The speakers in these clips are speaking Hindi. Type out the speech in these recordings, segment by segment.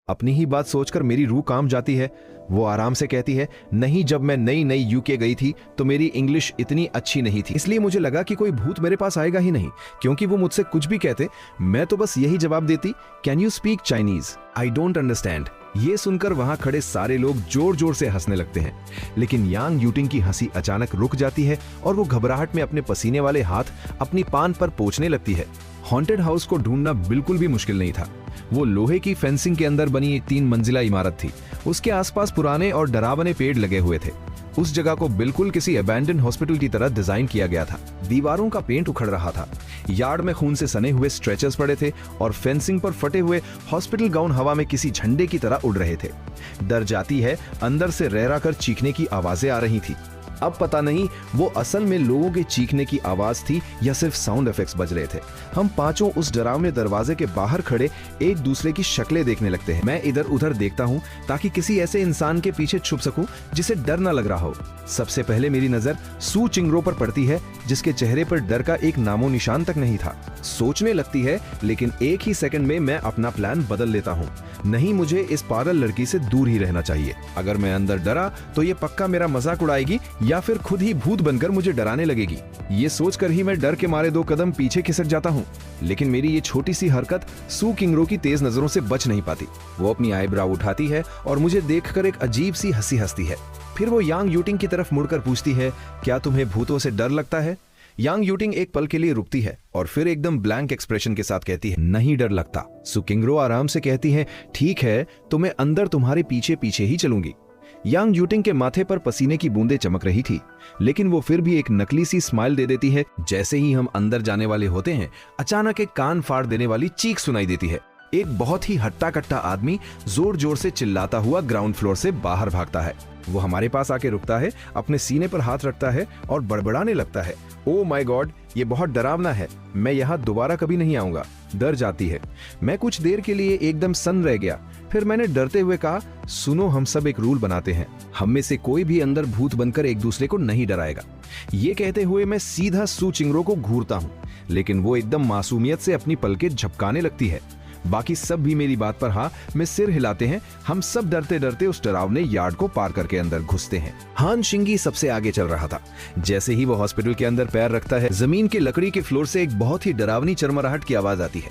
अपनी ही बात सोचकर मेरी रूह कांप जाती है। वो आराम से कहती है, नहीं, जब मैं नई नई यूके गई थी तो मेरी इंग्लिश इतनी अच्छी नहीं थी, इसलिए मुझे लगा कि कोई भूत मेरे पास आएगा ही नहीं, क्योंकि वो मुझसे कुछ भी कहते मैं तो बस यही जवाब देती, can you speak Chinese, I don't understand. ये सुनकर वहां खड़े सारे लोग जोर जोर से हंसने लगते हैं, लेकिन यांग यूटिंग की हंसी अचानक रुक जाती है और वो घबराहट में अपने पसीने वाले हाथ अपनी पान पर पोंछने लगती है। हॉन्टेड हाउस को ढूंढना बिल्कुल भी मुश्किल नहीं था। वो लोहे की फेंसिंग के अंदर बनी एक 3 मंजिला इमारत थी। उसके आसपास पुराने और डरावने पेड़ लगे हुए थे। उस जगह को बिल्कुल किसी अबैंडन हॉस्पिटल की तरह डिजाइन किया गया था। दीवारों का पेंट उखड़ रहा था, यार्ड में खून से सने हुए स्ट्रेचर्स पड़े थे और फेंसिंग पर फटे हुए हॉस्पिटल गाउन हवा में किसी झंडे की तरह उड़ रहे थे। डर जाती है, अंदर से रह कर चीखने की आवाजें आ रही थी। अब पता नहीं वो असल में लोगों के चीखने की आवाज थी या सिर्फ साउंड इफेक्ट्स बज रहे थे। हम पांचों उस डरावने दरवाजे के बाहर खड़े एक दूसरे की शक्लें देखने लगते हैं। मैं इधर उधर देखता हूँ ताकि किसी ऐसे इंसान के पीछे छुप सकूं जिसे डर न लग रहा हो। सबसे पहले मेरी नजर सू चिंगरो पर पड़ती है, जिसके चेहरे पर डर का एक नामो निशान तक नहीं था। सोचने लगती है, लेकिन एक ही सेकंड में मैं अपना प्लान बदल लेता हूँ। नहीं, मुझे इस पागल लड़की से दूर ही रहना चाहिए। अगर मैं अंदर डरा तो ये पक्का मेरा मजाक उड़ाएगी या फिर खुद ही भूत बनकर मुझे डराने लगेगी। ये सोचकर ही मैं डर के मारे 2 कदम पीछे खिसक जाता हूँ, लेकिन मेरी ये छोटी सी हरकत सू किंगरो की तेज नजरों से बच नहीं पाती। वो अपनी आईब्राव उठाती है और मुझे देखकर एक अजीब सी हंसी हंसती है। फिर वो यांग यूटिंग की तरफ मुड़कर पूछती है, क्या तुम्हें भूतों से डर लगता है? यांग यूटिंग एक पल के लिए रुकती है और फिर एकदम ब्लैंक एक्सप्रेशन के साथ कहती है, नहीं डर लगता। सू किंगरो आराम से कहती है, ठीक है, तो मैं अंदर तुम्हारे पीछे पीछे ही चलूंगी। यांग यूटिंग के माथे पर पसीने की बूंदें चमक रही थी, लेकिन वो फिर भी एक नकली सी स्माइल दे देती है। जैसे ही हम अंदर जाने वाले होते हैं, अचानक एक कान फाड़ देने वाली चीख सुनाई देती है। एक बहुत ही हट्टा कट्टा आदमी जोर जोर से चिल्लाता हुआ ग्राउंड फ्लोर से बाहर भागता है। वो हमारे पास आके रुकता है, अपने सीने पर हाथ रखता है और बड़बड़ाने लगता है, ओ माय गॉड, ये बहुत डरावना है, मैं यहाँ दोबारा कभी नहीं आऊंगा। डर जाती है। मैं कुछ देर के लिए एकदम सन्न रह गया। फिर मैंने डरते हुए कहा, सुनो, हम सब एक रूल बनाते हैं, हम में से कोई भी अंदर भूत बनकर एक दूसरे को नहीं डराएगा। ये कहते हुए मैं सीधा सू चिंगरो को घूरता हूँ, लेकिन वो एकदम मासूमियत से अपनी पलकें झपकाने लगती है। बाकी सब भी मेरी बात पर हाँ में सिर हिलाते हैं। हम सब डरते डरते उस डरावने यार्ड को पार करके अंदर घुसते हैं। हान शिंगी सबसे आगे चल रहा था। जैसे ही वो हॉस्पिटल के अंदर पैर रखता है, जमीन के लकड़ी के फ्लोर से एक बहुत ही डरावनी चरमराहट की आवाज आती है।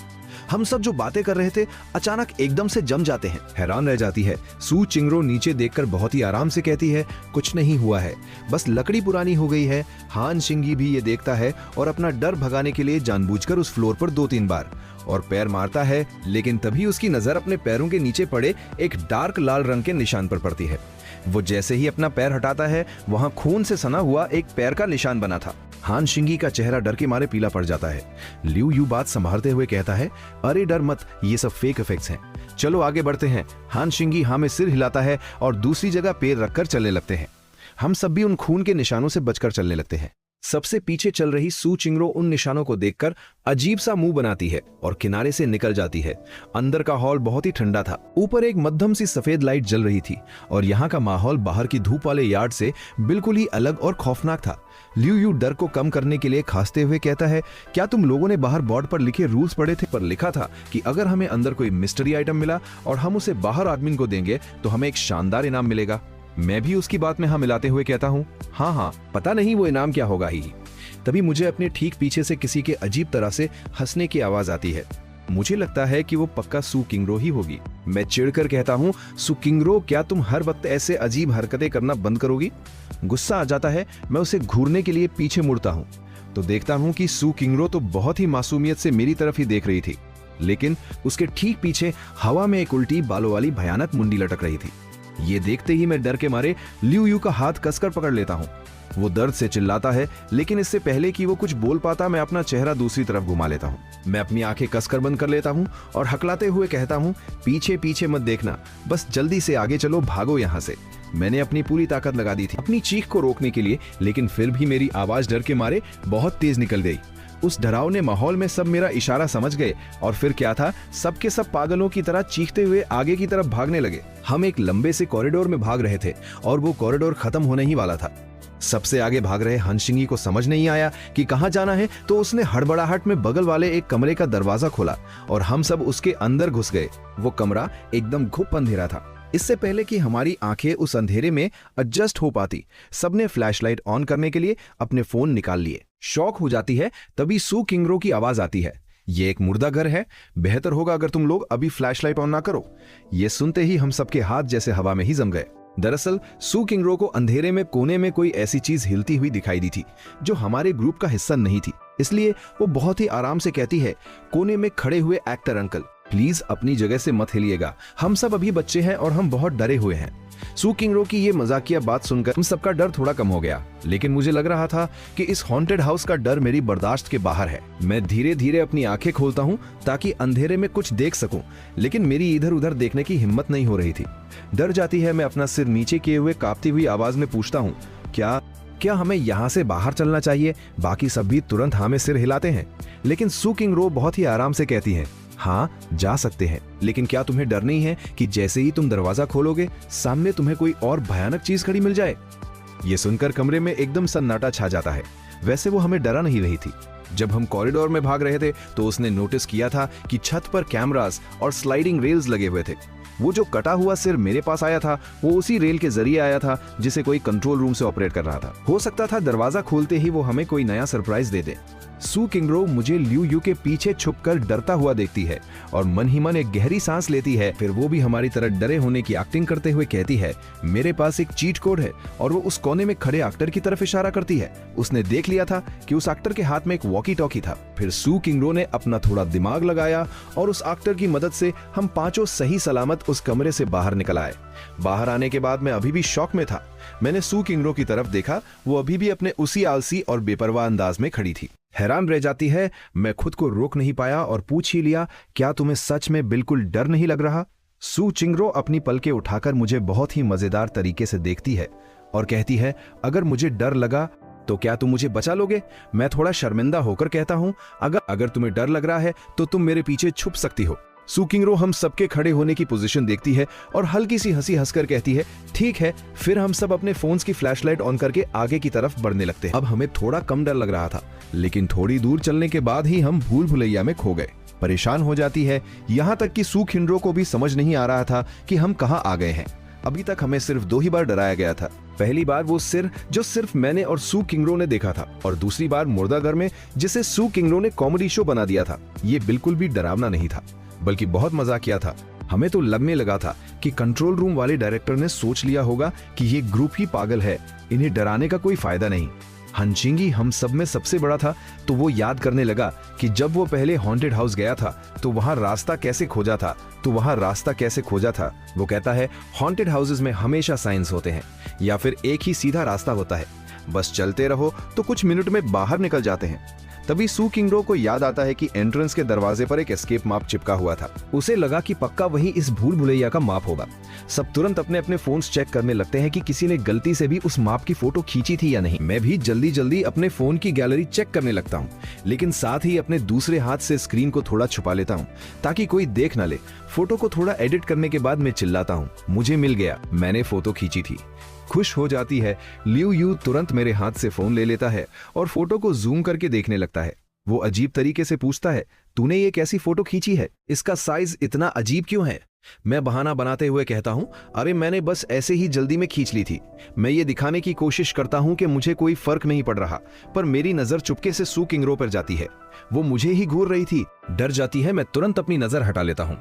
हम सब जो बातें कर रहे थे अचानक एकदम से जम जाते हैं। हैरान रह जाती है। सू चिंगरो नीचे देखकर बहुत ही आराम से कहती है, कुछ नहीं हुआ है, बस लकड़ी पुरानी हो गई है। हान शिंगी भी ये देखता है और अपना डर भगाने के लिए जानबूझकर उस फ्लोर पर 2-3 बार और पैर मारता है, लेकिन तभी उसकी नजर अपने पैरों के नीचे पड़े एक डार्क लाल रंग के निशान पर पड़ती है। वो जैसे ही अपना पैर हटाता है, वहां खून से सना हुआ एक पैर का निशान बना था। हान शिंगी का चेहरा डर के मारे पीला पड़ जाता है। लिu यू बात संभालते हुए कहता है, अरे डर मत, ये सब फेक इफेक्ट्स हैं, चलो आगे बढ़ते हैं। हान शिंगी हाँ में सिर हिलाता है और दूसरी जगह पैर रखकर चलने लगते हैं। हम सब भी उन खून के निशानों से बचकर चलने लगते हैं। सबसे पीछे चल रही सू चिंगरो उन निशानों को देखकर अजीब सा मुंह बनाती है और किनारे से निकल जाती है। अंदर का हॉल बहुत ही ठंडा था। ऊपर एक मध्यम सी सफेद लाइट जल रही थी और यहाँ का माहौल बाहर की धूप वाले यार्ड से बिल्कुल ही अलग और खौफनाक था। लिu यू डर को कम करने के लिए खांसते हुए कहता है, क्या तुम लोगों ने बाहर बोर्ड पर लिखे रूल्स पढ़े थे? पर लिखा था कि अगर हमें अंदर कोई मिस्ट्री आइटम मिला और हम उसे बाहर एडमिन को देंगे तो हमें एक शानदार इनाम मिलेगा। मैं भी उसकी बात में हाँ मिलाते हुए कहता हूँ, हाँ, पता नहीं वो इनाम क्या होगा ही। तभी मुझे अपने ठीक पीछे से किसी के अजीब तरह से हंसने की आवाज आती है। मुझे लगता है कि वो पक्का सू किंगरो ही होगी। मैं चिढ़कर कहता हूँ, सू किंगरो, क्या तुम हर वक्त ऐसे अजीब हरकतें करना बंद करोगी? गुस्सा आ जाता है। मैं उसे घूरने के लिए पीछे मुड़ता हूँ तो देखता हूँ कि सू किंगरो तो बहुत ही मासूमियत से मेरी तरफ ही देख रही थी, लेकिन उसके ठीक पीछे हवा में एक उल्टी बालों वाली भयानक मुंडी लटक रही थी। ये देखते ही मैं डर के मारे लिu यू का हाथ कसकर पकड़ लेता हूँ। वो दर्द से चिल्लाता है, लेकिन इससे पहले कि वो कुछ बोल पाता, मैं अपना चेहरा दूसरी तरफ घुमा लेता हूँ। मैं अपनी आंखें कसकर बंद कर लेता हूँ और हकलाते हुए कहता हूँ, पीछे पीछे मत देखना, बस जल्दी से आगे चलो, भागो यहाँ से। मैंने अपनी पूरी ताकत लगा दी थी अपनी चीख को रोकने के लिए, लेकिन फिर भी मेरी आवाज डर के मारे बहुत तेज निकल गई। उस डरावने माहौल में सब मेरा इशारा समझ गए और फिर क्या था, सबके सब पागलों की तरह चीखते हुए आगे की तरफ भागने लगे। हम एक लंबे से कॉरिडोर में भाग रहे थे और वो कॉरिडोर खत्म होने ही वाला था। सबसे आगे भाग रहे हंसिंगी को समझ नहीं आया कि कहां जाना है, तो उसने हड़बड़ाहट में बगल वाले एक कमरे का दरवाजा खोला और हम सब उसके अंदर घुस गए। वो कमरा एकदम घुप अंधेरा था। इससे पहले कि हमारी आंखें उस अंधेरे में एडजस्ट हो पाती, सबने फ्लैशलाइट ऑन करने के लिए अपने फोन निकाल लिए। शॉक हो जाती है तभी सू किंगरो की आवाज आती है, ये एक मुर्दा घर है, बेहतर होगा अगर तुम लोग अभी फ्लैशलाइट ऑन ना करो। ये सुनते ही हम सबके हाथ जैसे हवा में ही जम गए। दरअसल सू किंगरो को अंधेरे में कोने में कोई ऐसी चीज हिलती हुई दिखाई दी थी जो हमारे ग्रुप का हिस्सा नहीं थी, इसलिए वो बहुत ही आराम से कहती है, कोने में खड़े हुए एक्टर अंकल प्लीज अपनी जगह से मत हिलिएगा, हम सब अभी बच्चे हैं और हम बहुत डरे हुए हैं। सू किंगरो की ये मजाकिया बात सुनकर हम सबका डर थोड़ा कम हो गया, लेकिन मुझे लग रहा था कि इस हॉन्टेड हाउस का डर मेरी बर्दाश्त के बाहर है। मैं धीरे धीरे अपनी आंखें खोलता हूँ ताकि अंधेरे में कुछ देख सकूं, लेकिन मेरी इधर उधर देखने की हिम्मत नहीं हो रही थी। डर जाती है मैं अपना सिर नीचे किए हुए कांपती हुई आवाज में पूछता हूँ, क्या हमें यहाँ से बाहर चलना चाहिए? बाकी सब भी तुरंत हाँ में सिर हिलाते हैं, लेकिन सू किंगरो बहुत ही आराम से कहती है, हाँ जा सकते हैं, लेकिन क्या तुम्हें डर नहीं है कि जैसे ही तुम दरवाजा खोलोगे सामने तुम्हें कोई और भयानक चीज खड़ी मिल जाए? ये सुनकर कमरे में एकदम सन्नाटा छा जाता है। वैसे वो हमें डरा नहीं रही थी। जब हम कॉरिडोर में भाग रहे थे तो उसने नोटिस किया था कि छत पर कैमरास और स्लाइडिंग रेल्स लगे हुए थे। वो जो कटा हुआ सिर मेरे पास आया था वो उसी रेल के जरिए आया था जिसे कोई कंट्रोल रूम से ऑपरेट कर रहा था। हो सकता था दरवाजा खोलते ही वो हमें कोई नया सरप्राइज दे दे। सू किंगरो मुझे लियू यू के पीछे छुपकर डरता हुआ देखती है और मन ही मन एक गहरी सांस लेती है। फिर वो भी हमारी तरह डरे होने की एक्टिंग करते हुए कहती है, मेरे पास एक चीट कोड है, और वो उस कोने में खड़े एक्टर की तरफ इशारा करती है। उसने देख लिया था कि उस एक्टर के हाथ में एक वॉकी टॉकी था। फिर सू किंगरो ने अपना थोड़ा दिमाग लगाया और उस एक्टर की मदद से हम पांचों सही सलामत उस कमरे से बाहर निकल आए। बाहर आने के बाद मैं अभी भी शॉक में था। मैंने सू किंगरो की तरफ देखा, वो अभी भी अपने उसी आलसी और बेपरवाह अंदाज में खड़ी थी। हैरान रह जाती है, मैं खुद को रोक नहीं पाया और पूछ ही लिया, क्या तुम्हें सच में बिल्कुल डर नहीं लग रहा? सू किंगरो अपनी पलकें उठाकर मुझे बहुत ही मजेदार तरीके से देखती है और कहती है, अगर मुझे डर लगा तो क्या तुम मुझे बचा लोगे? मैं थोड़ा शर्मिंदा होकर कहता हूं, अगर तुम्हें डर लग रहा है तो तुम मेरे पीछे छुप सकती हो। सू किंगरो हम सबके खड़े होने की पोजीशन देखती है और हल्की सी हंसी हंसकर कहती है, ठीक है। फिर हम सब अपने फोन्स की फ्लैशलाइट ऑन करके आगे की तरफ बढ़ने लगते हैं। अब हमें थोड़ा कम डर लग रहा था, लेकिन थोड़ी दूर चलने के बाद ही हम भूल भुलैया में खो गए। परेशान हो जाती है, यहाँ तक कि सू किंगरो को भी समझ नहीं आ रहा था कि हम कहाँ आ गए हैं। अभी तक हमें सिर्फ 2 ही बार डराया गया था। पहली बार वो सिर जो सिर्फ मैंने और सू किंगरो ने देखा था, और दूसरी बार मुर्दाघर में जिसे सू किंगरो ने कॉमेडी शो बना दिया था। ये बिल्कुल भी डरावना नहीं था, बल्कि बहुत मजा किया था। हमें तो लगने लगा था कि कंट्रोल रूम वाले डायरेक्टर ने सोच लिया होगा कि ये ग्रुप ही पागल है, इन्हें डराने का कोई फायदा नहीं। हंचिंगी हम सब में सबसे बड़ा था, तो वो याद करने लगा कि जब वो पहले हॉन्टेड हाउस गया था तो वहां रास्ता कैसे खोजा था। वो कहता है, हॉन्टेड हाउसेस में हमेशा साइंस होते हैं या फिर एक ही सीधा रास्ता होता है, बस चलते रहो तो कुछ मिनट में बाहर निकल जाते हैं। तभी सू किंगरो को याद आता है कि एंट्रेंस के दरवाजे पर एक एस्केप मैप चिपका हुआ था। उसे लगा कि पक्का वही इस भूल भुलैया का मैप होगा। सब तुरंत अपने अपने फोन्स चेक करने लगते हैं कि किसी ने गलती से भी उस मैप की फोटो खींची थी या नहीं। मैं भी जल्दी जल्दी अपने फोन की गैलरी चेक करने लगता हूँ, लेकिन साथ ही अपने दूसरे हाथ से स्क्रीन को थोड़ा छुपा लेता हूँ ताकि कोई देख न ले। फोटो को थोड़ा एडिट करने के बाद मैं चिल्लाता हूँ, मुझे मिल गया, मैंने फोटो खींची थी। खुश हो जाती है लियू यू तुरंत मेरे हाथ से फोन ले लेता है और फोटो को जूम करके देखने लगता है। वो अजीब तरीके से पूछता है, तूने ये कैसी फोटो खींची है? इसका साइज इतना अजीब क्यों है? मैं बहाना बनाते हुए कहता हूं, अरे मैंने बस ऐसे ही जल्दी में खींच ली थी। मैं ये दिखाने की कोशिश करता हूं कि मुझे कोई फर्क नहीं पड़ रहा, पर मेरी नजर चुपके से सू किंगरो पर जाती है। वो मुझे ही घूर रही थी। डर जाती है, मैं तुरंत अपनी नजर हटा लेता हूं।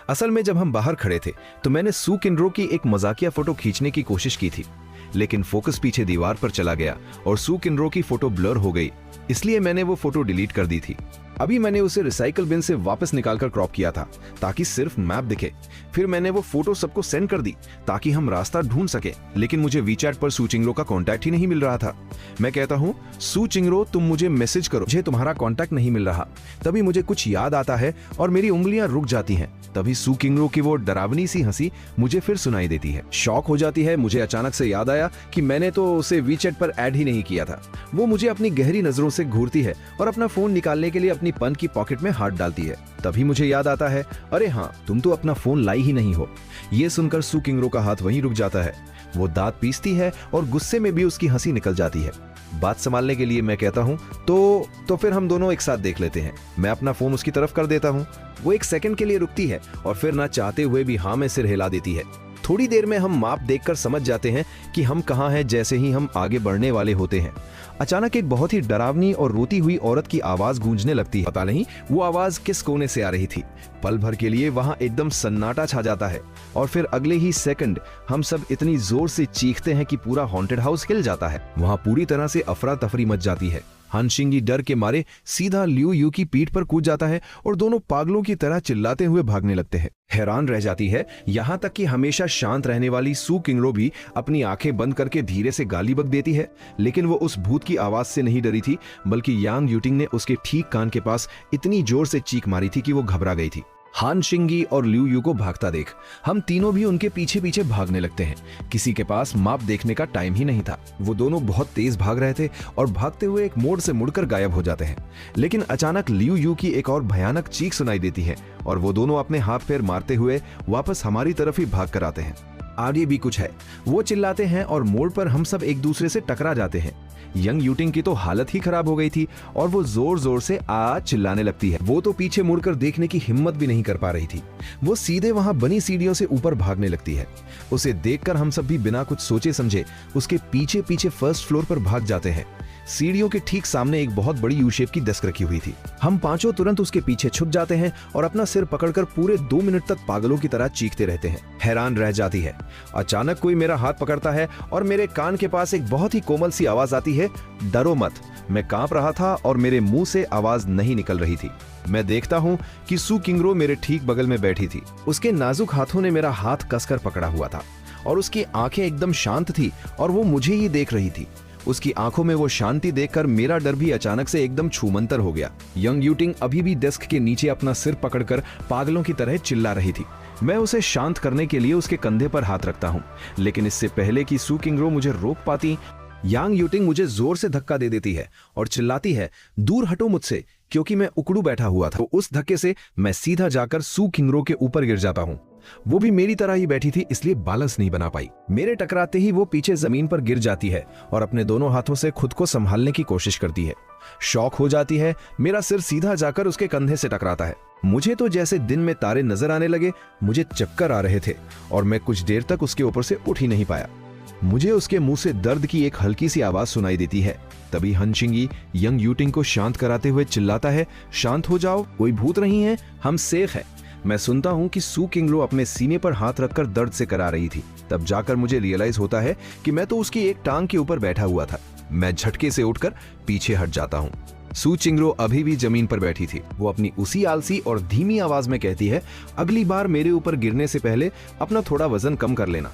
असल में जब हम बाहर खड़े थे तो मैंने सू किंगरो की एक मजाकिया फोटो खींचने की कोशिश की थी, लेकिन फोकस पीछे दीवार पर चला गया और सू किंगरो की फोटो ब्लर हो गई, इसलिए मैंने वो फोटो डिलीट कर दी थी। अभी मैंने उसे रिसाइकल बिन से वापस निकालकर क्रॉप किया था ताकि सिर्फ मैप दिखे। फिर मैंने वो फोटो सबको सेंड कर दी ताकि हम रास्ता ढूंढ सके, लेकिन मुझे वीचैट पर सू किंगरो का कांटेक्ट ही नहीं मिल रहा था। मैं कहता हूँ, सू किंगरो तुम मुझे मैसेज करो, मुझे तुम्हारा कांटेक्ट नहीं मिल रहा। तभी मुझे कुछ याद आता है और मेरी उंगलियां रुक जाती हैं। तभी सू किंगरो की वो डरावनी सी हंसी मुझे फिर सुनाई देती है। शॉक हो जाती है। मुझे अचानक से याद आया कि मैंने तो उसे वीचैट पर ऐड ही नहीं किया था। वो मुझे अपनी गहरी नजरों से घूरती है और अपना फोन निकालने के लिए अपनी पन की पॉकेट में हाथ डालती है। तभी मुझे याद आता है, अरे हाँ, तुम तो अपना फोन लाई ही नहीं हो। ये सुनकर सू किंगरो का हाथ वहीं रुक जाता है। वो दांत पीसती है और गुस्से में भी उसकी हंसी निकल जाती है। बात संभालने के लिए मैं कहता हूँ, तो फिर हम दोनों एक साथ देख लेते हैं। मैं अपना फोन उसकी तरफ कर देता हूँ। वो एक सेकंड के लिए रुकती है और फिर ना चाहते हुए भी हाँ में सिर हिला देती है। थोड़ी देर में हम माप देखकर समझ जाते हैं कि हम कहाँ हैं। जैसे ही हम आगे बढ़ने वाले होते हैं, अचानक एक बहुत ही डरावनी और रोती हुई औरत की आवाज गूंजने लगती है। पता नहीं वो आवाज किस कोने से आ रही थी। पल भर के लिए वहां एकदम सन्नाटा छा जाता है और फिर अगले ही सेकंड हम सब इतनी जोर से चीखते हैं कि पूरा हॉन्टेड हाउस हिल जाता है। वहां पूरी तरह से अफरा तफरी मच जाती है। हानशिंगी डर के मारे सीधा लियू यू की पीठ पर कूद जाता है और दोनों पागलों की तरह चिल्लाते हुए भागने लगते हैं। हैरान रह जाती है, यहाँ तक कि हमेशा शांत रहने वाली सू किंगरो भी अपनी आंखें बंद करके धीरे से गाली बक देती है। लेकिन वो उस भूत की आवाज से नहीं डरी थी, बल्कि यांग यूटिंग ने उसके ठीक कान के पास इतनी जोर से चीख मारी थी कि वो घबरा गई थी। हानशिंगी और लियू यू को भागता देख हम तीनों भी उनके पीछे पीछे भागने लगते हैं। किसी के पास माप देखने का टाइम ही नहीं था। वो दोनों बहुत तेज भाग रहे थे और भागते हुए एक मोड़ से मुड़कर गायब हो जाते हैं। लेकिन अचानक लियू यू की एक और भयानक चीख सुनाई देती है और वो दोनों अपने हाथ पैर मारते हुए वापस हमारी तरफ ही भाग कर आते हैं। आगे भी कुछ है। वो चिल्लाते हैं और मोड़ पर हम सब एक दूसरे से टकरा जाते हैं। यंग यूटिंग की तो हालत ही खराब हो गई थी और वो जोर जोर से आ चिल्लाने लगती है। वो तो पीछे मुड़कर देखने की हिम्मत भी नहीं कर पा रही थी। वो सीधे वहां बनी सीढ़ियों से ऊपर भागने लगती है। उसे देखकर हम सब भी बिना कुछ सोचे समझे उसके पीछे पीछे फर्स्ट फ्लोर पर भाग जाते हैं। सीढ़ियों के ठीक सामने एक बहुत बड़ी यू शेप की डेस्क रखी हुई थी। हम पांचों तुरंत उसके पीछे छुप जाते हैं और अपना सिर पकड़कर पूरे 2 मिनट तक पागलों की तरह चीखते रहते हैं। हैरान रह जाती है। अचानक कोई मेरा हाथ पकड़ता है और मेरे कान के पास एक बहुत ही कोमल सी आवाज आती है, डरो मत। मैं कांप रहा था और मेरे मुंह से आवाज नहीं निकल रही थी। मैं देखता हूँ कि सू किंगरो मेरे ठीक बगल में बैठी थी। उसके नाजुक हाथों ने मेरा हाथ कसकर पकड़ा हुआ था और उसकी आंखें एकदम शांत थी और वो मुझे ही देख रही थी। उसकी आंखों में वो शांति देखकर मेरा डर भी अचानक से एकदम छूमंतर हो गया। यंग यूटिंग अभी भी डेस्क के नीचे अपना सिर पकड़कर पागलों की तरह चिल्ला रही थी। मैं उसे शांत करने के लिए उसके कंधे पर हाथ रखता हूँ, लेकिन इससे पहले कि सू किंगरो मुझे रोक पाती, यांग यूटिंग मुझे जोर से धक्का दे देती है और चिल्लाती है, दूर हटो मुझसे, क्योंकि मैं उकड़ू बैठा हुआ था। तो उस धक्के से मैं सीधा जाकर सू किंगरो के ऊपर गिर जाता हूँ। वो भी मेरी तरह ही बैठी थी, इसलिए बैलेंस नहीं बना पाई। मेरे टकराते ही वो पीछे जमीन पर गिर जाती है और अपने दोनों हाथों से खुद को संभालने की कोशिश करती है। शॉक हो जाती है। मेरा सिर सीधा जाकर उसके कंधे से टकराता है। मुझे तो जैसे दिन में तारे नजर आने लगे। मुझे चक्कर आ रहे थे और मैं कुछ देर तक उसके ऊपर से उठ ही नहीं पाया। मुझे उसके मुंह से दर्द की एक हल्की सी आवाज सुनाई देती है। तभी हानशिंगी यंग यूटिंग को शांत कराते हुए चिल्लाता है, शांत हो जाओ, कोई भूत नहीं है, हम सेफ हैं। मैं सुनता हूं कि सू किंगरो अपने सीने पर हाथ रखकर दर्द से करा रही थी। तब जाकर मुझे रियलाइज होता है कि मैं तो उसकी एक टांग के ऊपर बैठा हुआ था। मैं झटके से उठकर पीछे हट जाता हूं। सू किंगरो अभी भी जमीन पर बैठी थी। वो अपनी उसी आलसी और धीमी आवाज में कहती है, अगली बार मेरे ऊपर गिरने से पहले अपना थोड़ा वजन कम कर लेना,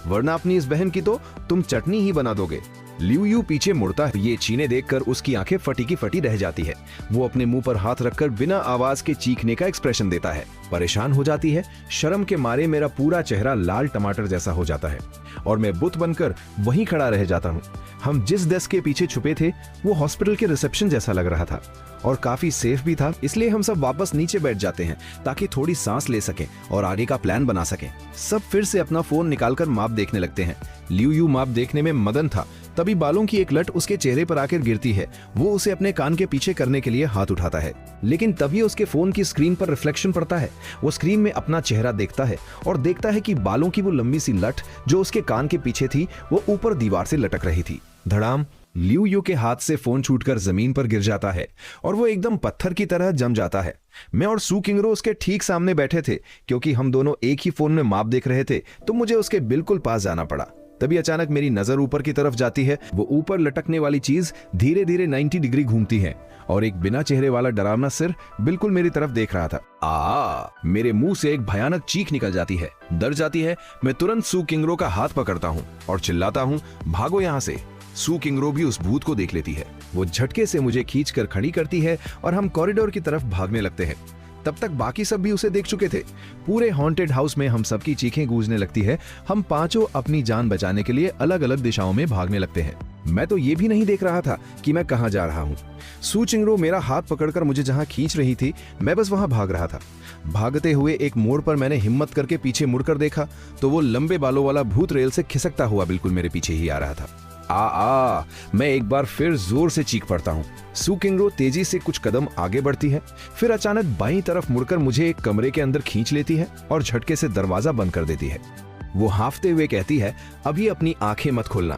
वरना अपनी इस बहन की तो तुम चटनी ही बना दोगे। लियू यू पीछे मुड़ता है। ये चीने देखकर उसकी आंखें फटी की फटी रह जाती है। वो अपने मुंह पर हाथ रखकर बिना आवाज के चीखने का एक्सप्रेशन देता है। परेशान हो जाती है। शर्म के मारे मेरा पूरा चेहरा लाल टमाटर जैसा हो जाता है और मैं बुत बनकर वहीं खड़ा रह जाता हूँ। हम जिस डेस्क के पीछे छुपे थे वो हॉस्पिटल के रिसेप्शन जैसा लग रहा था और काफी सेफ भी था, इसलिए हम सब वापस नीचे बैठ जाते हैं ताकि थोड़ी सांस ले सकें और आगे का प्लान बना सकें। सब फिर से अपना फोन निकालकर माप देखने लगते हैं। लियू यू माप देखने में मगन था। तभी बालों की एक लट उसके चेहरे पर आकर गिरती है। वो उसे अपने कान के पीछे करने के लिए हाथ उठाता है, लेकिन तभी उसके फोन की स्क्रीन पर रिफ्लेक्शन पड़ता है। वो स्क्रीन में अपना चेहरा देखता है और देखता है कि बालों की वो लंबी सी लट जो उसके कान के पीछे थी वो ऊपर दीवार से लटक रही थी। धड़ाम, लियू यू के हाथ से फोन छूटकर जमीन पर गिर जाता है और वो एकदम पत्थर की तरह जम जाता है। मैं और सू किंगरो उसके ठीक सामने बैठे थे। क्योंकि हम दोनों एक ही फोन में माप देख रहे थे तो मुझे उसके बिल्कुल पास जाना पड़ा। तभी अचानक मेरी नजर ऊपर की तरफ जाती है। वो ऊपर लटकने वाली चीज धीरे धीरे 90 डिग्री घूमती है और एक बिना चेहरे वाला डरावना सिर बिल्कुल मेरी तरफ देख रहा था। मेरे मुंह से एक भयानक चीख निकल जाती है। डर जाती है। मैं तुरंत सू किंगरो का हाथ पकड़ता हूँ और चिल्लाता हूँ, भागो यहाँ से। सू किंगरो भी उस भूत को देख लेती है। वो झटके से मुझे खींचकर खड़ी करती है और हम कॉरिडोर की तरफ भागने लगते हैं। तब तक बाकी सब भी उसे देख चुके थे। पूरे हॉन्टेड हाउस में हम सबकी चीखें गूंजने लगती है। हम पांचों अपनी जान बचाने के लिए अलग अलग दिशाओं में भागने लगते हैं। मैं तो ये भी नहीं देख रहा था कि मैं कहां जा रहा हूं। सू चिंगरो मेरा हाथ पकड़कर मुझे जहां खींच रही थी, मैं बस वहां भाग रहा था। भागते हुए एक मोड़ पर मैंने हिम्मत करके पीछे मुड़कर देखा तो वो लंबे बालों वाला भूत रेल से खिसकता हुआ बिल्कुल मेरे पीछे ही आ रहा था। मैं एक बार फिर जोर से चीख पड़ता हूँ। सू किंगरो तेजी से कुछ कदम आगे बढ़ती है, फिर अचानक बाईं तरफ मुड़कर मुझे एक कमरे के अंदर खींच लेती है और झटके से दरवाजा बंद कर देती है। वो हांफते हुए कहती है, अभी अपनी आंखें मत खोलना।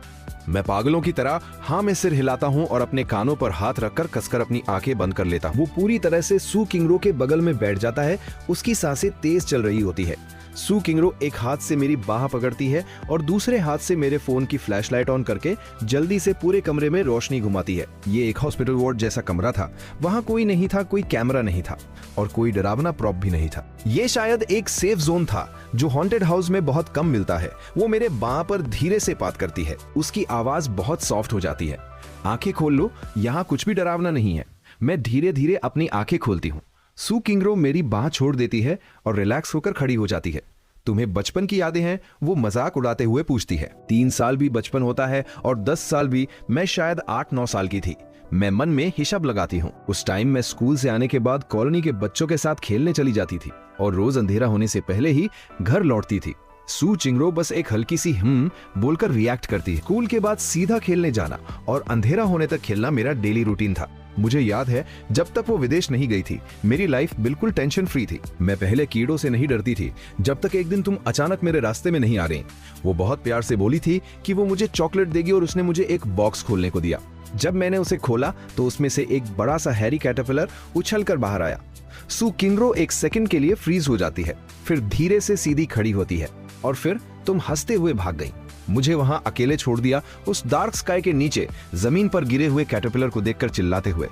मैं पागलों की तरह हाँ में सिर हिलाता हूँ और अपने कानों पर हाथ रखकर कसकर अपनी आंखें बंद कर लेता हूँ। वो पूरी तरह से सू किंगरो के बगल में बैठ जाता है। उसकी सांसें तेज चल रही होती है। सू किंगरो एक हाथ से मेरी बाह पकड़ती है और दूसरे हाथ से मेरे फोन की फ्लैशलाइट ऑन करके जल्दी से पूरे कमरे में रोशनी घुमाती है। ये एक हॉस्पिटल वार्ड जैसा कमरा था। वहां कोई नहीं था, कोई कैमरा नहीं था और कोई डरावना प्रॉप भी नहीं था। ये शायद एक सेफ जोन था जो हॉन्टेड हाउस में बहुत कम मिलता है। वो मेरे बाह पर धीरे से बात करती है। उसकी आवाज बहुत सॉफ्ट हो जाती है। आंखें खोल लो, यहाँ कुछ भी डरावना नहीं है। मैं धीरे धीरे अपनी आंखें खोलती हूँ। सू किंगरो मेरी बाह छोड़ देती है और रिलैक्स होकर खड़ी हो जाती है। तुम्हें बचपन की यादें हैं? वो मजाक उड़ाते हुए पूछती है। 3 साल भी बचपन होता है और 10 साल भी। मैं शायद 8-9 साल की थी। मैं मन में हिसाब लगाती हूँ। उस टाइम मैं स्कूल से आने के बाद कॉलोनी के बच्चों के साथ खेलने चली जाती थी और रोज अंधेरा होने से पहले ही घर लौटती थी। सू चिंगरो बस एक हल्की सी बोलकर रिएक्ट करती है। स्कूल के बाद सीधा खेलने जाना और अंधेरा होने तक खेलना मेरा डेली रूटीन था। मुझे याद है जब तक वो विदेश नहीं गई थी, मेरी लाइफ बिल्कुल टेंशन फ्री थी। मैं पहले कीड़ों से नहीं डरती थी जब तक एक दिन तुम अचानक मेरे रास्ते में नहीं आ रही। वो बहुत प्यार से बोली थी कि वो मुझे चॉकलेट देगी और उसने मुझे एक बॉक्स खोलने को दिया। जब मैंने उसे खोला तो उसमें से एक बड़ा सा हैरी कैटरपिलर उछलकर बाहर आया। सू किंगरो एक सेकंड के लिए फ्रीज हो जाती है, फिर धीरे से सीधी खड़ी होती है और फिर तुम हंसते हुए भाग गई। मुझे वहां अकेले छोड़ दिया, उस डार्क स्काई के नीचे जमीन पर गिरे हुए कैटरपिलर को देखकर चिल्लाते हुए।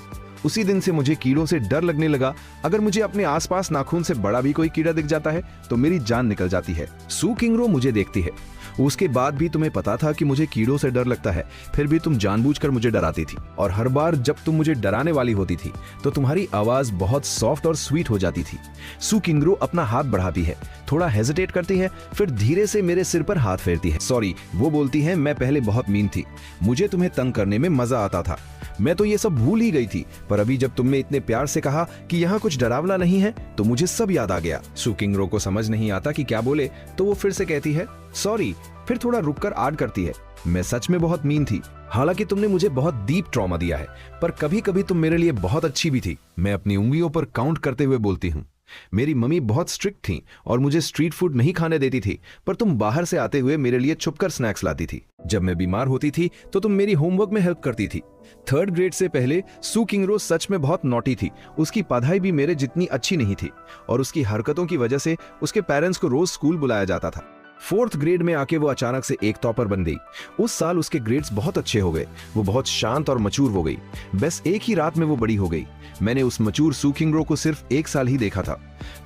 उसी दिन से मुझे कीड़ों से डर लगने लगा। अगर मुझे अपने आसपास नाखून से बड़ा भी कोई कीड़ा दिख जाता है तो मेरी जान निकल जाती है। सू किंगरो मुझे देखती है। उसके बाद भी तुम्हें पता था कि मुझे कीड़ों से डर लगता है, फिर भी तुम जानबूझकर मुझे डराती थी। और हर बार जब तुम मुझे डराने वाली होती थी तो तुम्हारी आवाज बहुत सॉफ्ट और स्वीट हो जाती थी। सू किंगरो अपना हाथ बढ़ाती है, थोड़ा हेजिटेट करती है, फिर धीरे से मेरे सिर पर हाथ फेरती है। सॉरी, वो बोलती है, मैं पहले बहुत मीन थी। मुझे तुम्हें तंग करने में मजा आता था। मैं तो ये सब भूल ही गई थी, पर अभी जब तुमने इतने प्यार से कहा कि यहाँ कुछ डरावना नहीं है तो मुझे सब याद आ गया। सू किंगरो को समझ नहीं आता कि क्या बोले, तो वो फिर से कहती है सॉरी, फिर थोड़ा रुककर ऐड करती है, मैं सच में बहुत मीन थी। हालांकि तुमने मुझे बहुत डीप ट्रॉमा दिया है, पर कभी कभी तुम मेरे लिए बहुत अच्छी भी थी। मैं अपनी उंगलियों पर काउंट करते हुए बोलती हूँ। मेरी मम्मी बहुत स्ट्रिक्ट थी और मुझे स्ट्रीट फूड नहीं खाने देती थी, पर तुम बाहर से आते हुए मेरे लिए छुपकर स्नैक्स लाती थी। जब मैं बीमार होती थी तो तुम मेरी होमवर्क में हेल्प करती थी। 3rd ग्रेड से पहले सू किंगरो सच में बहुत नॉटी थी। उसकी पढ़ाई भी मेरे जितनी अच्छी नहीं थी और उसकी हरकतों की वजह से उसके पेरेंट्स को रोज स्कूल बुलाया जाता था। 4th ग्रेड में आके वो अचानक से एक टॉपर बन गई। उस साल उसके ग्रेड्स बहुत अच्छे हो गए। वो बहुत शांत और मचूर हो गई। बस एक ही रात में वो बड़ी हो गई। मैंने उस मचूर सू किंगरो को सिर्फ 1 साल ही देखा था।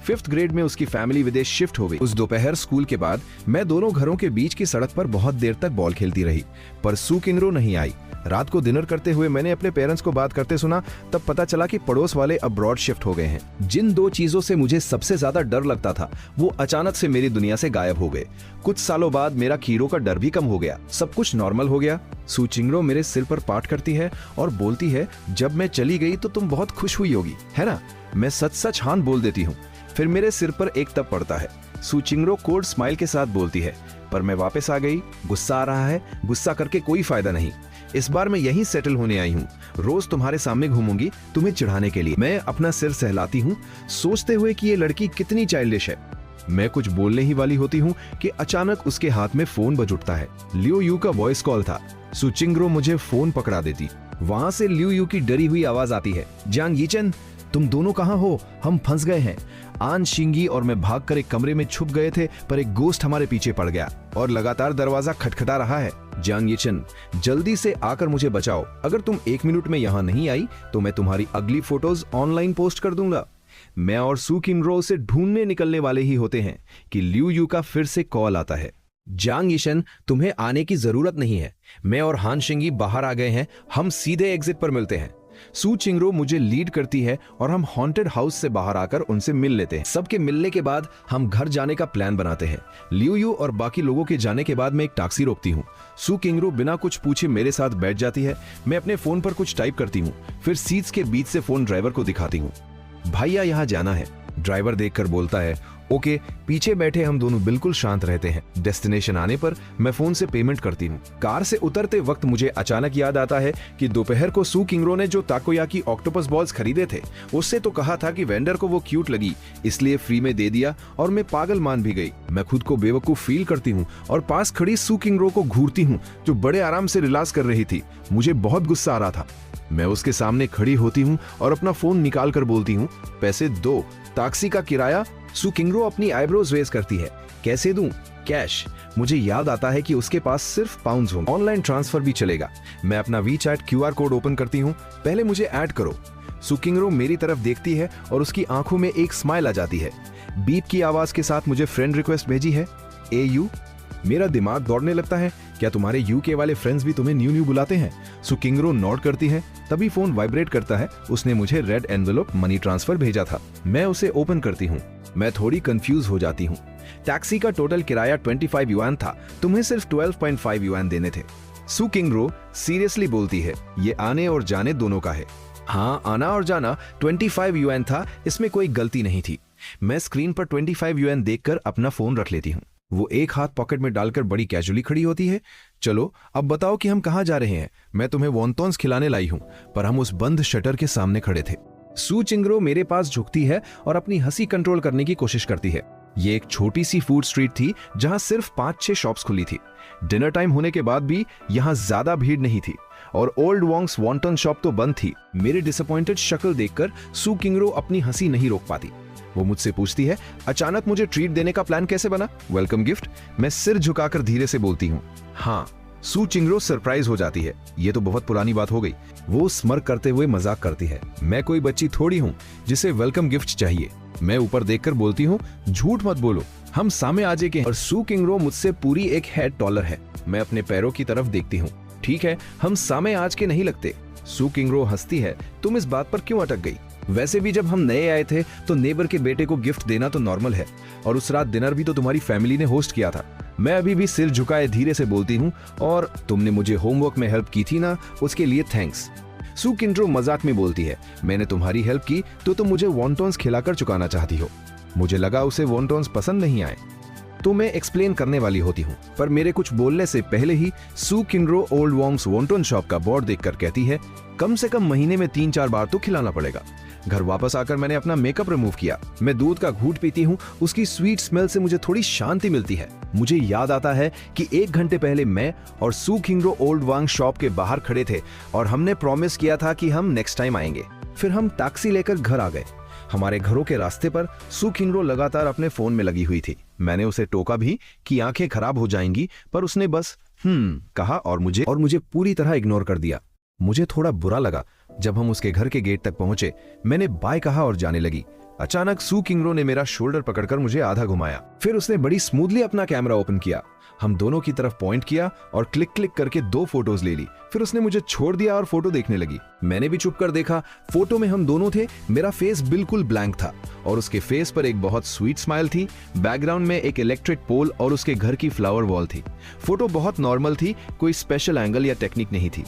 5th ग्रेड में उसकी फैमिली विदेश शिफ्ट हो गई। उस दोपहर स्कूल के बाद मैं दोनों घरों के बीच की सड़क पर बहुत देर तक बॉल खेलती रही, पर सू किंगरो नहीं आई। रात को डिनर करते हुए मैंने अपने पेरेंट्स को बात करते सुना, तब पता चला कि पड़ोस वाले अब्रॉड शिफ्ट हो गए हैं। जिन 2 चीजों से मुझे सबसे ज्यादा डर लगता था वो अचानक से मेरी दुनिया से गायब हो गए। कुछ सालों बाद मेरा कीड़ों का डर भी कम हो गया, सब कुछ नॉर्मल हो गया। सू चिंगरो मेरे सिर पर पाठ करती है और बोलती है, जब मैं चली गई तो तुम बहुत खुश हुई होगी, है ना? मैं सच सच हाँ बोल देती हूँ। फिर मेरे सिर पर एक तप पड़ता है। सू चिंगरो कोल्ड स्माइल के साथ बोलती है, पर मैं वापस आ गई। गुस्सा आ रहा है, गुस्सा करके कोई फायदा नहीं। इस बार मैं यहीं सेटल होने आई हूँ। रोज तुम्हारे सामने घूमूंगी तुम्हें चिढ़ाने के लिए। मैं अपना सिर सहलाती हूँ, सोचते हुए कि ये लड़की कितनी चाइल्डिश है। मैं कुछ बोलने ही वाली होती हूँ कि अचानक उसके हाथ में फोन बज उठता है। लियो यू का वॉइस कॉल था। सू चिंगरो मुझे फोन पकड़ा देती। वहां से लियो यू की डरी हुई आवाज आती है, जांग यीचन, तुम दोनों कहाँ हो? हम फंस गए हैं। आन शिंगी और मैं भागकर एक कमरे में छुप गए थे, पर एक गोस्ट हमारे पीछे पड़ गया और लगातार दरवाजा खटखटा रहा है। जांग यीचन, जल्दी से आकर मुझे बचाओ। अगर तुम 1 मिनट में यहाँ नहीं आई तो मैं तुम्हारी अगली फोटोज ऑनलाइन पोस्ट कर दूंगा। मैं और सू किंगरो से ढूंढने निकलने वाले ही होते हैं कि लियो यू का फिर से कॉल आता है। जांग यीशन, तुम्हें आने की जरूरत नहीं है। मैं और हान शिंगी बाहर आ गए हैं, हम सीधे एग्जिट पर मिलते हैं। सू चिंगरो मुझे लीड करती है और हम हॉन्टेड हाउस से बाहर आकर उनसे मिल लेते हैं। सबके मिलने के बाद हम घर जाने का प्लान बनाते हैं। लियू यू और बाकी लोगों के जाने के बाद मैं एक टैक्सी रोकती हूँ। सू चिंगरो बिना कुछ पूछे मेरे साथ बैठ जाती है। मैं अपने फोन पर कुछ टाइप करती हूँ, फिर सीट्स के बीच से फोन ड्राइवर को दिखाती हूँ। भैया यहाँ जाना है। ड्राइवर देखकर बोलता है ओके। पीछे बैठे हम दोनों बिल्कुल शांत रहते हैं। डेस्टिनेशन आने पर मैं फोन से पेमेंट करती हूँ। कार से उतरते वक्त मुझे अचानक याद आता है कि दोपहर को सू चिंगरो ने जो ताकोयाकी ऑक्टोपस बॉल्स खरीदे थे, उससे तो कहा था कि वेंडर को वो क्यूट लगी, इसलिए फ्री में दे दिया और मैं पागल मान भी गई। मैं खुद को बेवकूफ फील करती हूँ और पास खड़ी सू चिंगरो को घूरती हूँ जो बड़े आराम से रिलैक्स कर रही थी। मुझे बहुत गुस्सा आ रहा था। मैं उसके सामने खड़ी होती हूँ और अपना फोन निकाल कर बोलती हूँ पैसे दो, टैक्सी का किराया। सू चिंगरो अपनी आईब्रोज रेज करती है। कैसे दूं? कैश। मुझे याद आता है कि उसके पास सिर्फ पाउंड्स होंगे। ऑनलाइन ट्रांसफर भी चलेगा। मैं अपना वीचैट क्यूआर कोड ओपन करती हूँ। पहले मुझे ऐड करो। सू चिंगरो मेरी तरफ देखती है और उसकी आंखों में एक स्माइल आ जाती है। बीप की आवाज के साथ मुझे फ्रेंड रिक्वेस्ट भेजी है। AU। मेरा दिमाग दौड़ने लगता है। क्या तुम्हारे यूके वाले फ्रेंड्स भी तुम्हें न्यू बुलाते हैं? सू चिंगरो नोट करती है। तभी फोन वाइब्रेट करता है। उसने मुझे रेड एनवेलप मनी ट्रांसफर भेजा था। मैं उसे ओपन करती हूँ। मैं थोड़ी कंफ्यूज हो जाती हूँ। टैक्सी का टोटल किराया 25 युआन था। तुम्हें सिर्फ 12.5 युआन देने थे। सू चिंगरो सीरियसली बोलती है ये आने और जाने दोनों का है। हाँ, आना और जाना 25 युआन था, इसमें कोई गलती नहीं थी। मैं स्क्रीन पर 25 युआन देखकर अपना फोन रख लेती हूँ। वो एक हाथ पॉकेट में डालकर बड़ी कैजुअली खड़ी होती है। चलो अब बताओ कि हम कहाँ जा रहे हैं। मैं तुम्हें वॉन्टॉन्स खिलाने लाई हूँ। पर हम उस बंद शटर के सामने खड़े थे। सू चिंगरो मेरे पास झुकती है और अपनी हंसी कंट्रोल करने की कोशिश करती है। ये एक छोटी सी फूड स्ट्रीट थी जहां सिर्फ 5-6 शॉप्स खुली थी। डिनर टाइम होने के बाद भी यहां ज्यादा भीड़ नहीं थी और ओल्ड वॉन्ग्स वॉन्टन शॉप तो बंद थी। मेरे डिसअपॉइंटेड शक्ल देखकर सू चिंगरो अपनी हंसी नहीं रोक पाती। वो मुझसे पूछती है अचानक मुझे ट्रीट देने का प्लान कैसे बना? Welcome gift. मैं सिर झुकाकर धीरे से बोलती हूँ हाँ। सू चिंगरो सरप्राइज हो जाती है। ये तो बहुत पुरानी बात हो गई। वो स्मर्क करते हुए मजाक करती है। मैं कोई बच्ची थोड़ी हूँ जिसे वेलकम गिफ्ट चाहिए। मैं ऊपर देखकर बोलती हूँ झूठ मत बोलो, हम सामे आजे के हैं और सू चिंगरो मुझसे पूरी एक हेड टॉलर है। मैं अपने पैरों की तरफ देखती हूँ। ठीक है, हम सामे आज के नहीं लगते। सू चिंगरो हंसती है। तुम इस बात पर क्यों अटक गई? वैसे भी जब हम नए आए थे तो नेबर के बेटे को गिफ्ट देना तो नॉर्मल है और उस रात डिनर भी तो तुम्हारी फैमिली ने होस्ट किया था। मैं अभी भी सिर झुकाए धीरे से बोलती हूँ और तुमने मुझे होमवर्क में हेल्प की थी ना, उसके लिए थैंक्स। सू चिंगरो मजाक में बोलती है मैंने तुम्हारी हेल्प की तो तुम मुझे वॉन्टॉन्स खिलाकर चुकाना चाहती हो। मुझे लगा उसे वॉन्टॉन्स पसंद नहीं आए तो मैं एक्सप्लेन करने वाली होती हूँ, पर मेरे कुछ बोलने से पहले ही सू चिंगरो ओल्ड वॉन्ग्स वॉन्टॉन शॉप का बोर्ड देखकर कहती है कम से कम महीने में 3-4 बार तो खिलाना पड़ेगा। घर वापस आकर मैंने अपना मेकअप रिमूव किया। मैं दूध का घूंट पीती हूँ। उसकी स्वीट स्मेल से मुझे थोड़ी शांति मिलती है। मुझे याद आता है कि 1 घंटे पहले मैं और सू चिंगरो ओल्ड वांग शॉप के बाहर खड़े थे और हमने प्रॉमिस किया था कि हम नेक्स्ट टाइम आएंगे। फिर हम टैक्सी लेकर घर आ गए। हमारे घरों के रास्ते पर सू चिंगरो लगातार अपने फोन में लगी हुई थी। मैंने उसे टोका भी कि आंखें खराब हो जाएंगी, पर उसने बस कहा और मुझे पूरी तरह इग्नोर कर दिया। मुझे थोड़ा बुरा लगा। जब हम उसके घर के गेट तक पहुंचे, मैंने बाय कहा और जाने लगी। अचानक सू चिंगरो ने मेरा शोल्डर पकड़कर मुझे आधा घुमाया। फिर उसने बड़ी स्मूथली अपना कैमरा ओपन किया। हम दोनों की तरफ पॉइंट किया और क्लिक क्लिक करके 2 फोटोज ले ली। फिर उसने मुझे छोड़ दिया और फोटो देखने लगी। मैंने भी चुप कर देखा। फोटो में हम दोनों थे। मेरा फेस बिल्कुल ब्लैंक था और उसके फेस पर एक बहुत स्वीट स्माइल थी। बैकग्राउंड में एक इलेक्ट्रिक पोल और उसके घर की फ्लावर वॉल थी। फोटो बहुत नॉर्मल थी, कोई स्पेशल एंगल या टेक्निक नहीं थी,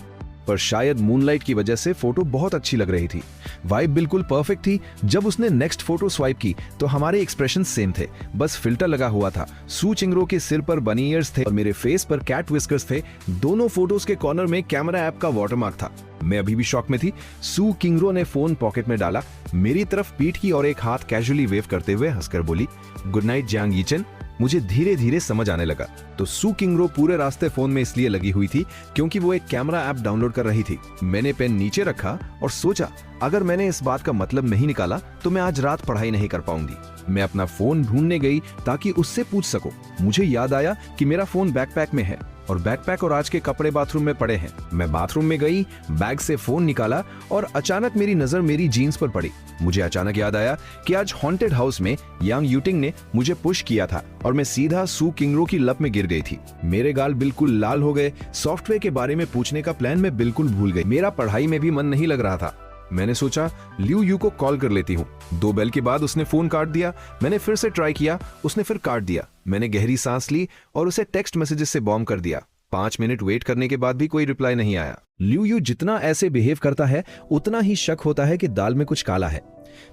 पर शायद मूनलाइट की वजह से फोटो बहुत अच्छी लग रही थी। वाइब बिल्कुल परफेक्ट थी। जब उसने नेक्स्ट फोटो स्वाइप की तो हमारे एक्सप्रेशन सेम थे, बस फिल्टर लगा हुआ था। सू चिंगरो के सिर पर बनी ईयर्स थे और मेरे फेस पर कैट विस्कर्स थे। दोनों फोटोज के कॉर्नर में कैमरा ऐप का वाटरमार्क था। मैं अभी भी शॉक में थी। सू चिंगरो ने फोन पॉकेट में डाला, मेरी तरफ पीठ की और एक हाथ कैजुअली वेव करते हुए हंसकर बोली गुड नाइट जियांग यीचन। मुझे धीरे धीरे समझ आने लगा। तो सू चिंगरो पूरे रास्ते फोन में इसलिए लगी हुई थी क्योंकि वो एक कैमरा ऐप डाउनलोड कर रही थी। मैंने पेन नीचे रखा और सोचा अगर मैंने इस बात का मतलब नहीं निकाला तो मैं आज रात पढ़ाई नहीं कर पाऊंगी। मैं अपना फोन ढूंढने गई ताकि उससे पूछ सकूं। मुझे याद आया कि मेरा फोन बैकपैक में है और बैकपैक और आज के कपड़े बाथरूम में पड़े हैं। मैं बाथरूम में गई, बैग से फोन निकाला और अचानक मेरी नजर मेरी जीन्स पर पड़ी। मुझे अचानक याद आया कि आज हॉन्टेड हाउस में यांग यूटिंग ने मुझे पुश किया था और मैं सीधा सू चिंगरो की लप में गिर गई थी। मेरे गाल बिल्कुल लाल हो गए। सॉफ्टवेयर के बारे में पूछने का प्लान मैं बिल्कुल भूल गई। मेरा पढ़ाई में भी मन नहीं लग रहा था। मैंने सोचा लियू यू को कॉल कर लेती हूँ। 2 बेल के बाद उसने फोन काट दिया। मैंने फिर से ट्राई किया, उसने फिर काट दिया। मैंने गहरी सांस ली और उसे टेक्स्ट मैसेजेस से बॉम्ब कर दिया। 5 मिनट वेट करने के बाद भी कोई रिप्लाई नहीं आया। लियू यू जितना ऐसे बिहेव करता है उतना ही शक होता है कि दाल में कुछ काला है।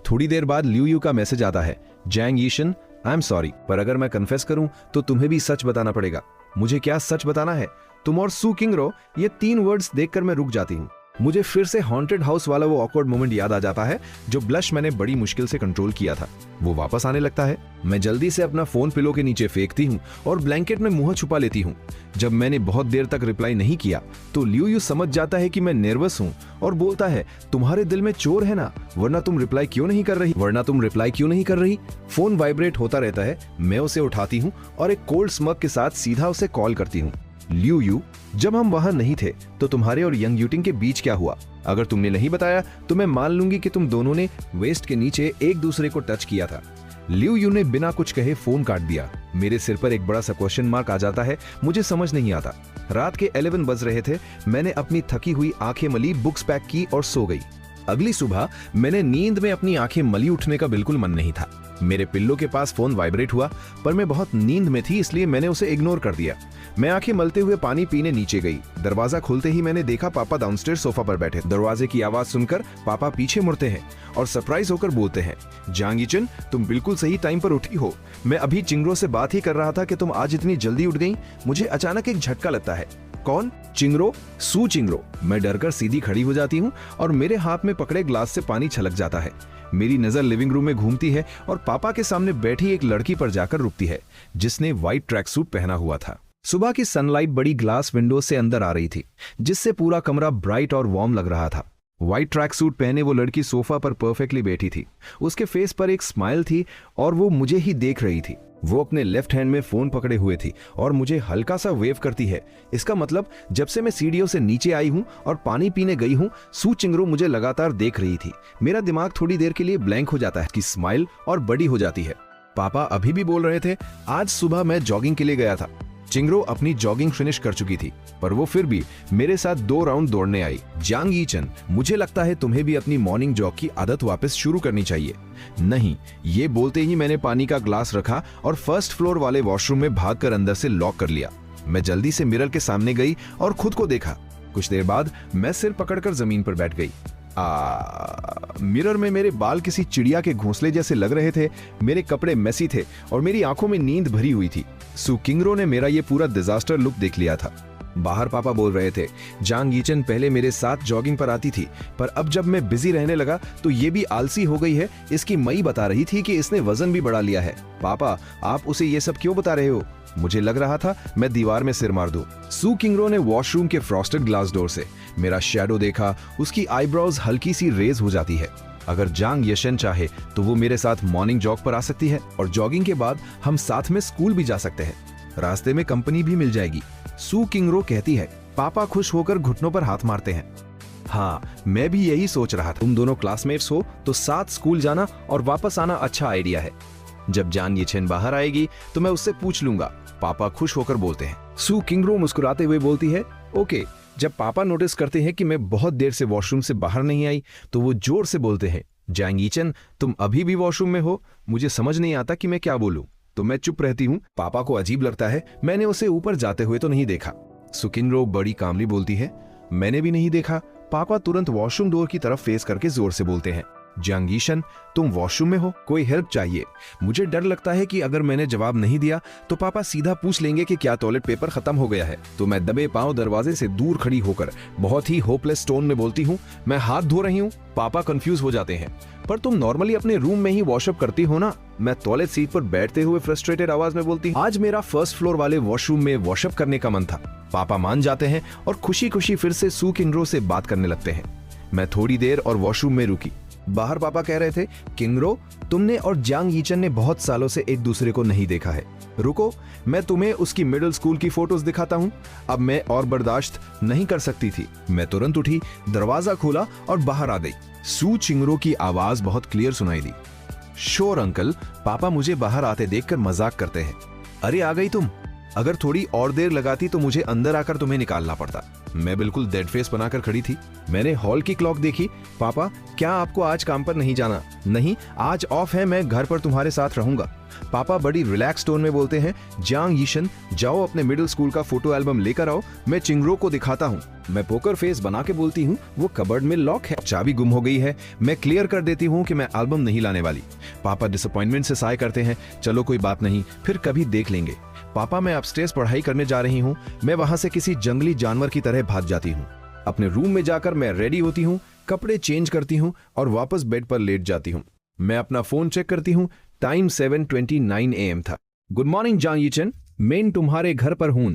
थोड़ी देर बाद लियू यू का मैसेज आता है, जैंग यीशन, आई एम सॉरी, पर अगर मैं कन्फेस करूं तो तुम्हें भी सच बताना पड़ेगा। मुझे क्या सच बताना है? तुम और सू किंगरो, ये 3 वर्ड्स देखकर मैं रुक जाती हूँ। मुझे फिर से हॉन्टेड हाउस वाला वो ऑकवर्ड मोमेंट याद आ जाता है जो ब्लश मैंने बड़ी मुश्किल से कंट्रोल किया था। वो वापस आने लगता है। मैं जल्दी से अपना फोन पिलो के नीचे फेंकती हूँ और ब्लैंकेट में मुंह छुपा लेती हूँ। जब मैंने बहुत देर तक रिप्लाई नहीं किया तो लियू यू समझ जाता है कि मैं नर्वस हूँ और बोलता है, तुम्हारे दिल में चोर है ना, वरना तुम रिप्लाई क्यों नहीं कर रही? फोन वाइब्रेट होता रहता है। मैं उसे उठाती हूँ और एक कोल्ड स्मग के साथ सीधा उसे कॉल करती हूँ। लियू यू, जब हम वहां नहीं थे तो तुम्हारे और यंग यूटिंग के बीच क्या हुआ? अगर तुमने नहीं बताया तो मैं मान लूंगी कि तुम दोनों ने वेस्ट के नीचे एक दूसरे को टच किया था। लियू यू ने बिना कुछ कहे फोन काट दिया। मेरे सिर पर एक बड़ा सा क्वेश्चन मार्क आ जाता है। मुझे समझ नहीं आता। रात के 11 बज रहे थे। मैंने अपनी थकी हुई आंखें मली, बुक्स पैक की और सो गई। अगली सुबह मैंने नींद में अपनी आंखें मली उठने का बिल्कुल मन नहीं था। मेरे पिल्लो के पास फोन वाइब्रेट हुआ, पर मैं बहुत नींद में थी इसलिए मैंने उसे इग्नोर कर दिया। मैं आंखें मलते हुए पानी पीने नीचे गई। दरवाजा खुलते ही मैंने देखा पापा डाउनस्टेयर सोफा पर बैठे। दरवाजे की आवाज सुनकर पापा पीछे मुड़ते हैं और सरप्राइज होकर बोलते हैं, जांग यीचन, तुम बिल्कुल सही टाइम पर उठी हो। मैं अभी चिंगरो से बात ही कर रहा था कि तुम आज इतनी जल्दी उठ गई। मुझे अचानक एक झटका लगता है। कौन? चिंगरो? सू चिंगरो। मैं डरकर सीधी खड़ी हो जाती हूँ और मेरे हाथ में पकड़े ग्लास से पानी छलक जाता है। मेरी नजर लिविंग रूम में घूमती है और पापा के सामने बैठी एक लड़की पर जाकर रुकती है जिसने व्हाइट ट्रैक सूट पहना हुआ था। सुबह की सनलाइट बड़ी ग्लास विंडो से अंदर आ रही थी जिससे पूरा कमरा ब्राइट और वार्म लग रहा था। व्हाइट ट्रैक सूट पहने वो लड़की सोफा पर परफेक्टली बैठी थी। उसके फेस पर एक स्माइल थी और वो मुझे ही देख रही थी। वो अपने लेफ्ट हैंड में फोन पकड़े हुए थी और मुझे हल्का सा वेव करती है। इसका मतलब जब से मैं सीढ़ियों से नीचे आई हूँ और पानी पीने गई हूँ, सू चिंगरो मुझे लगातार देख रही थी। मेरा दिमाग थोड़ी देर के लिए ब्लैंक हो जाता है कि स्माइल और बड़ी हो जाती है। पापा अभी भी बोल रहे थे, आज सुबह मैं जॉगिंग के लिए गया था। चिंगरो अपनी जॉगिंग फिनिश कर चुकी थी, पर वो फिर भी मेरे साथ 2 राउंड दौड़ने आई। जांग यीचन, मुझे लगता है तुम्हें भी अपनी मॉर्निंग जॉग की आदत वापस शुरू करनी चाहिए। नहीं, ये बोलते ही मैंने पानी का ग्लास रखा और फर्स्ट फ्लोर वाले वॉशरूम में भागकर अंदर से लॉक कर लिया। मैं जल्दी से मिरर के सामने गई और खुद को देखा। कुछ देर बाद मैं सिर पकड़कर जमीन पर बैठ गई। मिरर में मेरे बाल किसी चिड़िया के घोंसले जैसे लग रहे थे। मेरे कपड़े मेसी थे और मेरी आंखों में नींद भरी हुई थी। सू किंगरो ने मेरा ये पूरा डिजास्टर लुक देख लिया था। बाहर पापा बोल रहे थे, जांग यीचन पहले मेरे साथ जॉगिंग पर आती थी, पर अब जब मैं बिजी रहने लगा तो ये भी आलसी हो गई है। इसकी मई बता रही थी कि इसने वजन भी बढ़ा लिया है। पापा, आप उसे ये सब क्यों बता रहे हो? मुझे लग रहा था मैं दीवार में सिर मार दूं। सू किंगरो ने वॉशरूम के फ्रॉस्टेड ग्लास डोर से मेरा शैडो देखा। उसकी आईब्रोज हल्की सी रेज हो जाती है। अगर जांग यशन चाहे तो वो मेरे साथ मॉर्निंग जॉग पर आ सकती है और जॉगिंग के बाद हम साथ में स्कूल भी जा सकते हैं। रास्ते में कंपनी भी मिल जाएगी, सू किंगरो कहती है। पापा खुश होकर घुटनों पर हाथ मारते हैं। हाँ, मैं भी यही सोच रहा था। तुम दोनों क्लासमेट्स हो तो साथ स्कूल जाना और वापस आना अच्छा आइडिया है। जब जांग यीचन बाहर आएगी तो मैं उससे पूछ लूंगा, पापा खुश होकर बोलते हैं। सू किंगरो मुस्कुराते हुए बोलती है, ओके। जब पापा नोटिस करते हैं कि मैं बहुत देर से वॉशरूम से बाहर नहीं आई तो वो जोर से बोलते हैं, जांग यीचन, तुम अभी भी वॉशरूम में हो? मुझे समझ नहीं आता कि मैं क्या बोलूं, तो मैं चुप रहती हूँ। पापा को अजीब लगता है, मैंने उसे ऊपर जाते हुए तो नहीं देखा। सू किंगरो बड़ी कामली बोलती है, मैंने भी नहीं देखा। पापा तुरंत वॉशरूम डोर की तरफ फेस करके जोर से बोलते हैं, जांग यीशन, तुम वॉशरूम में हो? कोई हेल्प चाहिए? मुझे डर लगता है कि अगर मैंने जवाब नहीं दिया तो पापा सीधा पूछ लेंगे कि क्या टॉयलेट पेपर खत्म हो गया है। तो मैं दबे पांव दरवाजे से दूर खड़ी होकर बहुत ही होपलेस टोन में बोलती हूँ, मैं हाथ धो रही हूँ। पापा कंफ्यूज हो जाते हैं, पर तुम नॉर्मली अपने रूम में ही वॉशअप करती हो ना? मैं टॉयलेट सीट पर बैठते हुए फ्रस्ट्रेटेड आवाज में बोलती हूँ, आज मेरा फर्स्ट फ्लोर वाले वॉशरूम में वॉशअप करने का मन था। पापा मान जाते हैं और खुशी खुशी फिर से सू किंगरो से बात करने लगते हैं। मैं थोड़ी देर और वॉशरूम में रुकी। बाहर पापा कह रहे थे, किंगरो, तुमने और जांग यीचन ने बहुत सालों से एक दूसरे को नहीं देखा है। रुको, मैं तुम्हें उसकी मिडिल स्कूल की फोटोज दिखाता हूँ। अब मैं और बर्दाश्त नहीं कर सकती थी। मैं तुरंत उठी, दरवाजा खोला और बाहर आ गई। सू चिंगरो की आवाज बहुत क्लियर सुनाई दी, श्योर अंकल। पापा मुझे बाहर आते देखकर मजाक करते हैं, अरे आ गई तुम? अगर थोड़ी और देर लगाती तो मुझे अंदर आकर तुम्हें निकालना पड़ता। मैं बिल्कुल डेड फेस बनाकर खड़ी थी। मैंने हॉल की क्लॉक देखी। पापा, क्या आपको आज काम पर नहीं जाना? नहीं, आज ऑफ है, मैं घर पर तुम्हारे साथ रहूंगा। पापा बड़ी रिलैक्स टोन में बोलते हैं, जांग यीशन, जाओ अपने मिडिल स्कूल का फोटो एल्बम लेकर आओ, मैं चिंगरो को दिखाता हूँ। मैं पोकर फेस बना के बोलती हूँ, वो कबर्ड में लॉक है, चाबी गुम हो गई है। मैं क्लियर कर देती हूँ कि मैं एल्बम नहीं लाने वाली। पापा डिसअपॉइंटमेंट से साय करते हैं, चलो कोई बात नहीं, फिर कभी देख लेंगे। पापा, मैं अपस्टेयर्स पढ़ाई करने जा रही हूँ। मैं वहां से किसी जंगली जानवर की तरह भाग जाती हूँ। अपने रूम में जाकर मैं रेडी होती हूँ, कपड़े चेंज करती हूँ और वापस बेड पर लेट जाती हूँ। मैं अपना फोन चेक करती हूँ, टाइम 7:29 AM था। गुड मॉर्निंग जांग यीचन, मैं तुम्हारे घर पर हूं।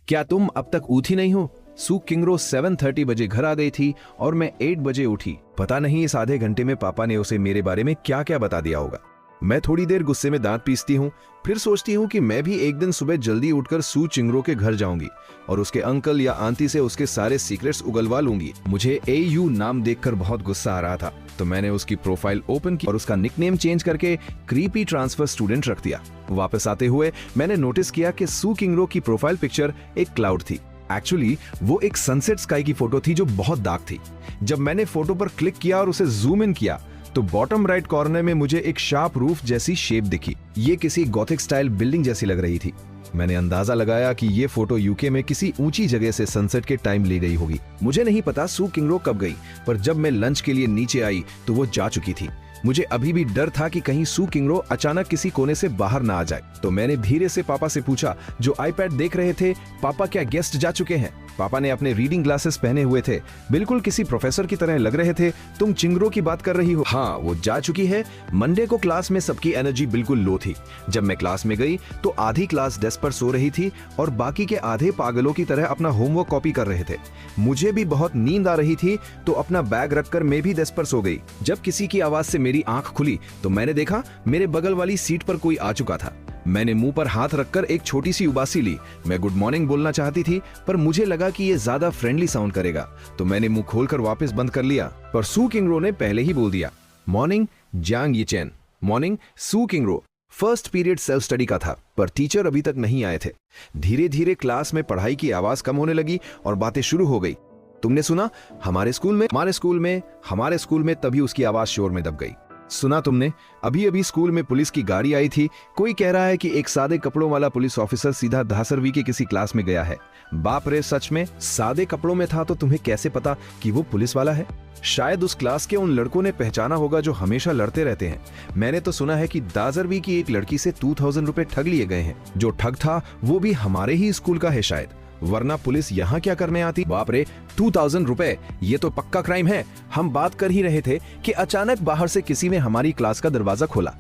क्या तुम अब तक उठी नहीं हो? सू किंगरो 7:30 बजे घर आ गई थी और मैं 8 बजे उठी। पता नहीं इस आधे घंटे में पापा ने उसे मेरे बारे में क्या क्या बता दिया होगा। मैं थोड़ी देर गुस्से में दांत पीसती हूँ, फिर सोचती हूँ कि मैं भी एक दिन सुबह जल्दी उठकर सू चिंगरो के घर जाऊंगी और उसके अंकल या आंटी से उसके सारे सीक्रेट्स उगलवा लूंगी। मुझे AU नाम देखकर बहुत गुस्सा आ रहा था, तो मैंने उसकी प्रोफाइल ओपन की और उसका निकनेम चेंज करके क्रीपी ट्रांसफर स्टूडेंट रख दिया। वापस आते हुए मैंने नोटिस किया कि सू किंगरो की प्रोफाइल पिक्चर एक क्लाउड थी। एक्चुअली वो एक सनसेट स्काई की फोटो थी जो बहुत डार्क थी। जब मैंने फोटो पर क्लिक किया और उसे जूम इन किया तो बॉटम राइट कॉर्नर में मुझे एक शार्प रूफ जैसी शेप दिखी। ये किसी गॉथिक स्टाइल बिल्डिंग जैसी लग रही थी। मैंने अंदाजा लगाया कि ये फोटो यूके में किसी ऊंची जगह से सनसेट के टाइम ली गई होगी। मुझे नहीं पता सू किंगरो कब गई, पर जब मैं लंच के लिए नीचे आई तो वो जा चुकी थी। मुझे अभी भी डर था कि कहीं सू किंगरो अचानक किसी कोने से बाहर ना आ जाए। तो मैंने धीरे से पापा से पूछा, जो आईपैड देख रहे थे, पापा क्या गेस्ट जा चुके हैं? पापा ने अपने रीडिंग ग्लासेस पहने हुए थे, बिल्कुल किसी प्रोफेसर की तरह लग रहे थे। तुम चिंगरो की बात कर रही हो? हाँ, वो जा चुकी है। मंडे को क्लास में सबकी एनर्जी बिल्कुल लो थी। जब मैं क्लास में गई तो आधी क्लास डेस्क पर सो रही थी और बाकी के आधे पागलों की तरह अपना होमवर्क कॉपी कर रहे थे। मुझे भी बहुत नींद आ रही थी, तो अपना बैग रखकर मैं भी डेस्क पर सो गई। जब किसी की आवाज से मेरी आंख खुली तो मैंने देखा मेरे बगल वाली सीट पर कोई आ चुका था। मैंने मुंह पर हाथ रखकर एक छोटी सी उबासी ली। मैं गुड मॉर्निंग बोलना चाहती थी, पर मुझे लगा कि ये ज्यादा फ्रेंडली साउंड करेगा, तो मैंने मुंह खोलकर वापस बंद कर लिया। पर सू किंगरो ने पहले ही बोल दिया, मॉर्निंग जांग यीचन। मॉर्निंग सू किंगरो। फर्स्ट पीरियड सेल्फ स्टडी का था, पर टीचर अभी तक नहीं आए थे। धीरे धीरे क्लास में पढ़ाई की आवाज कम होने लगी और बातें शुरू हो गई। तुमने सुना हमारे स्कूल में, हमारे स्कूल में, तभी उसकी आवाज शोर में दब गई। सुना तुमने, अभी अभी स्कूल में पुलिस की गाड़ी आई थी। कोई कह रहा है कि एक सादे कपड़ों वाला पुलिस ऑफिसर सीधा 10वीं के किसी क्लास में गया है। बाप रे, सच में? सादे कपड़ों में था तो तुम्हें कैसे पता कि वो पुलिस वाला है? शायद उस क्लास के उन लड़कों ने पहचाना होगा जो हमेशा लड़ते रहते हैं। मैंने तो सुना है कि 10वीं की एक लड़की से 2000 रुपए ठग लिए गए हैं। जो ठग था वो भी हमारे ही स्कूल का है शायद, वरना पुलिस यहाँ क्या करने आती? बाप रे, 2000 रुपए, ये तो पक्का क्राइम है। हम बात कर ही रहे थे कि अचानक बाहर से किसी ने हमारी क्लास का दरवाजा खोला।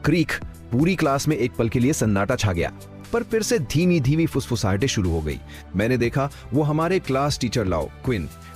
क्रीक। पूरी क्लास में एक पल के लिए सन्नाटा छा गया, पर फिर से धीमी धीमी फुसफुसाहटें शुरू हो गई। मैंने देखा वो हमारे क्लास टीचर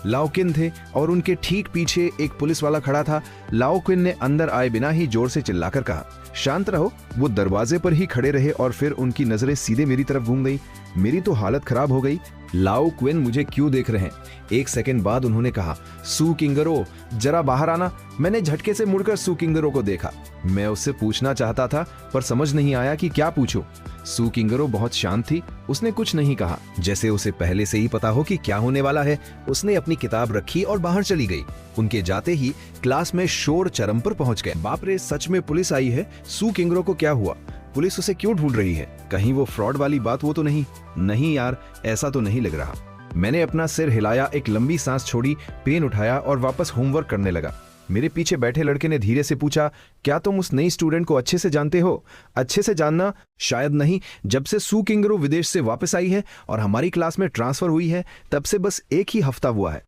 लाओ किन थे और उनके ठीक पीछे एक पुलिस वाला खड़ा था। लाओ किन ने अंदर आए बिना ही जोर से चिल्लाकर कहा, शांत रहो। वो दरवाजे पर ही खड़े रहे और फिर उनकी नजरें सीधे मेरी तरफ घूम गई। मेरी तो हालत खराब हो गई। लाओ क्विन मुझे क्यों देख रहे हैं? एक सेकंड बाद उन्होंने कहा, सू किंगरो जरा बाहर आना। मैंने झटके से मुड़कर सू किंगरो को देखा। मैं उससे पूछना चाहता था, पर समझ नहीं आया कि क्या पूछूं। सू किंगरो बहुत शांत थी, उसने कुछ नहीं कहा, जैसे उसे पहले से ही पता हो कि क्या होने वाला है। उसने अपनी किताब रखी और बाहर चली गई। उनके जाते ही क्लास में शोर चरम पर पहुंच गया। बाप रे, सच में पुलिस आई है? सू किंगरो को क्या हुआ? पुलिस उसे क्यों ढूंढ रही है? कहीं वो फ्रॉड वाली बात वो तो नहीं? नहीं यार, ऐसा तो नहीं लग रहा। मैंने अपना सिर हिलाया, एक लंबी सांस छोड़ी, पेन उठाया और वापस होमवर्क करने लगा। मेरे पीछे बैठे लड़के ने धीरे से पूछा, क्या तुम उस नई स्टूडेंट को अच्छे से जानते हो? अच्छे से जानना? शायद नहीं। जब से सू किंगरो विदेश से वापस आई है और हमारी क्लास में ट्रांसफर हुई है, तब से बस एक ही हफ्ता हुआ है।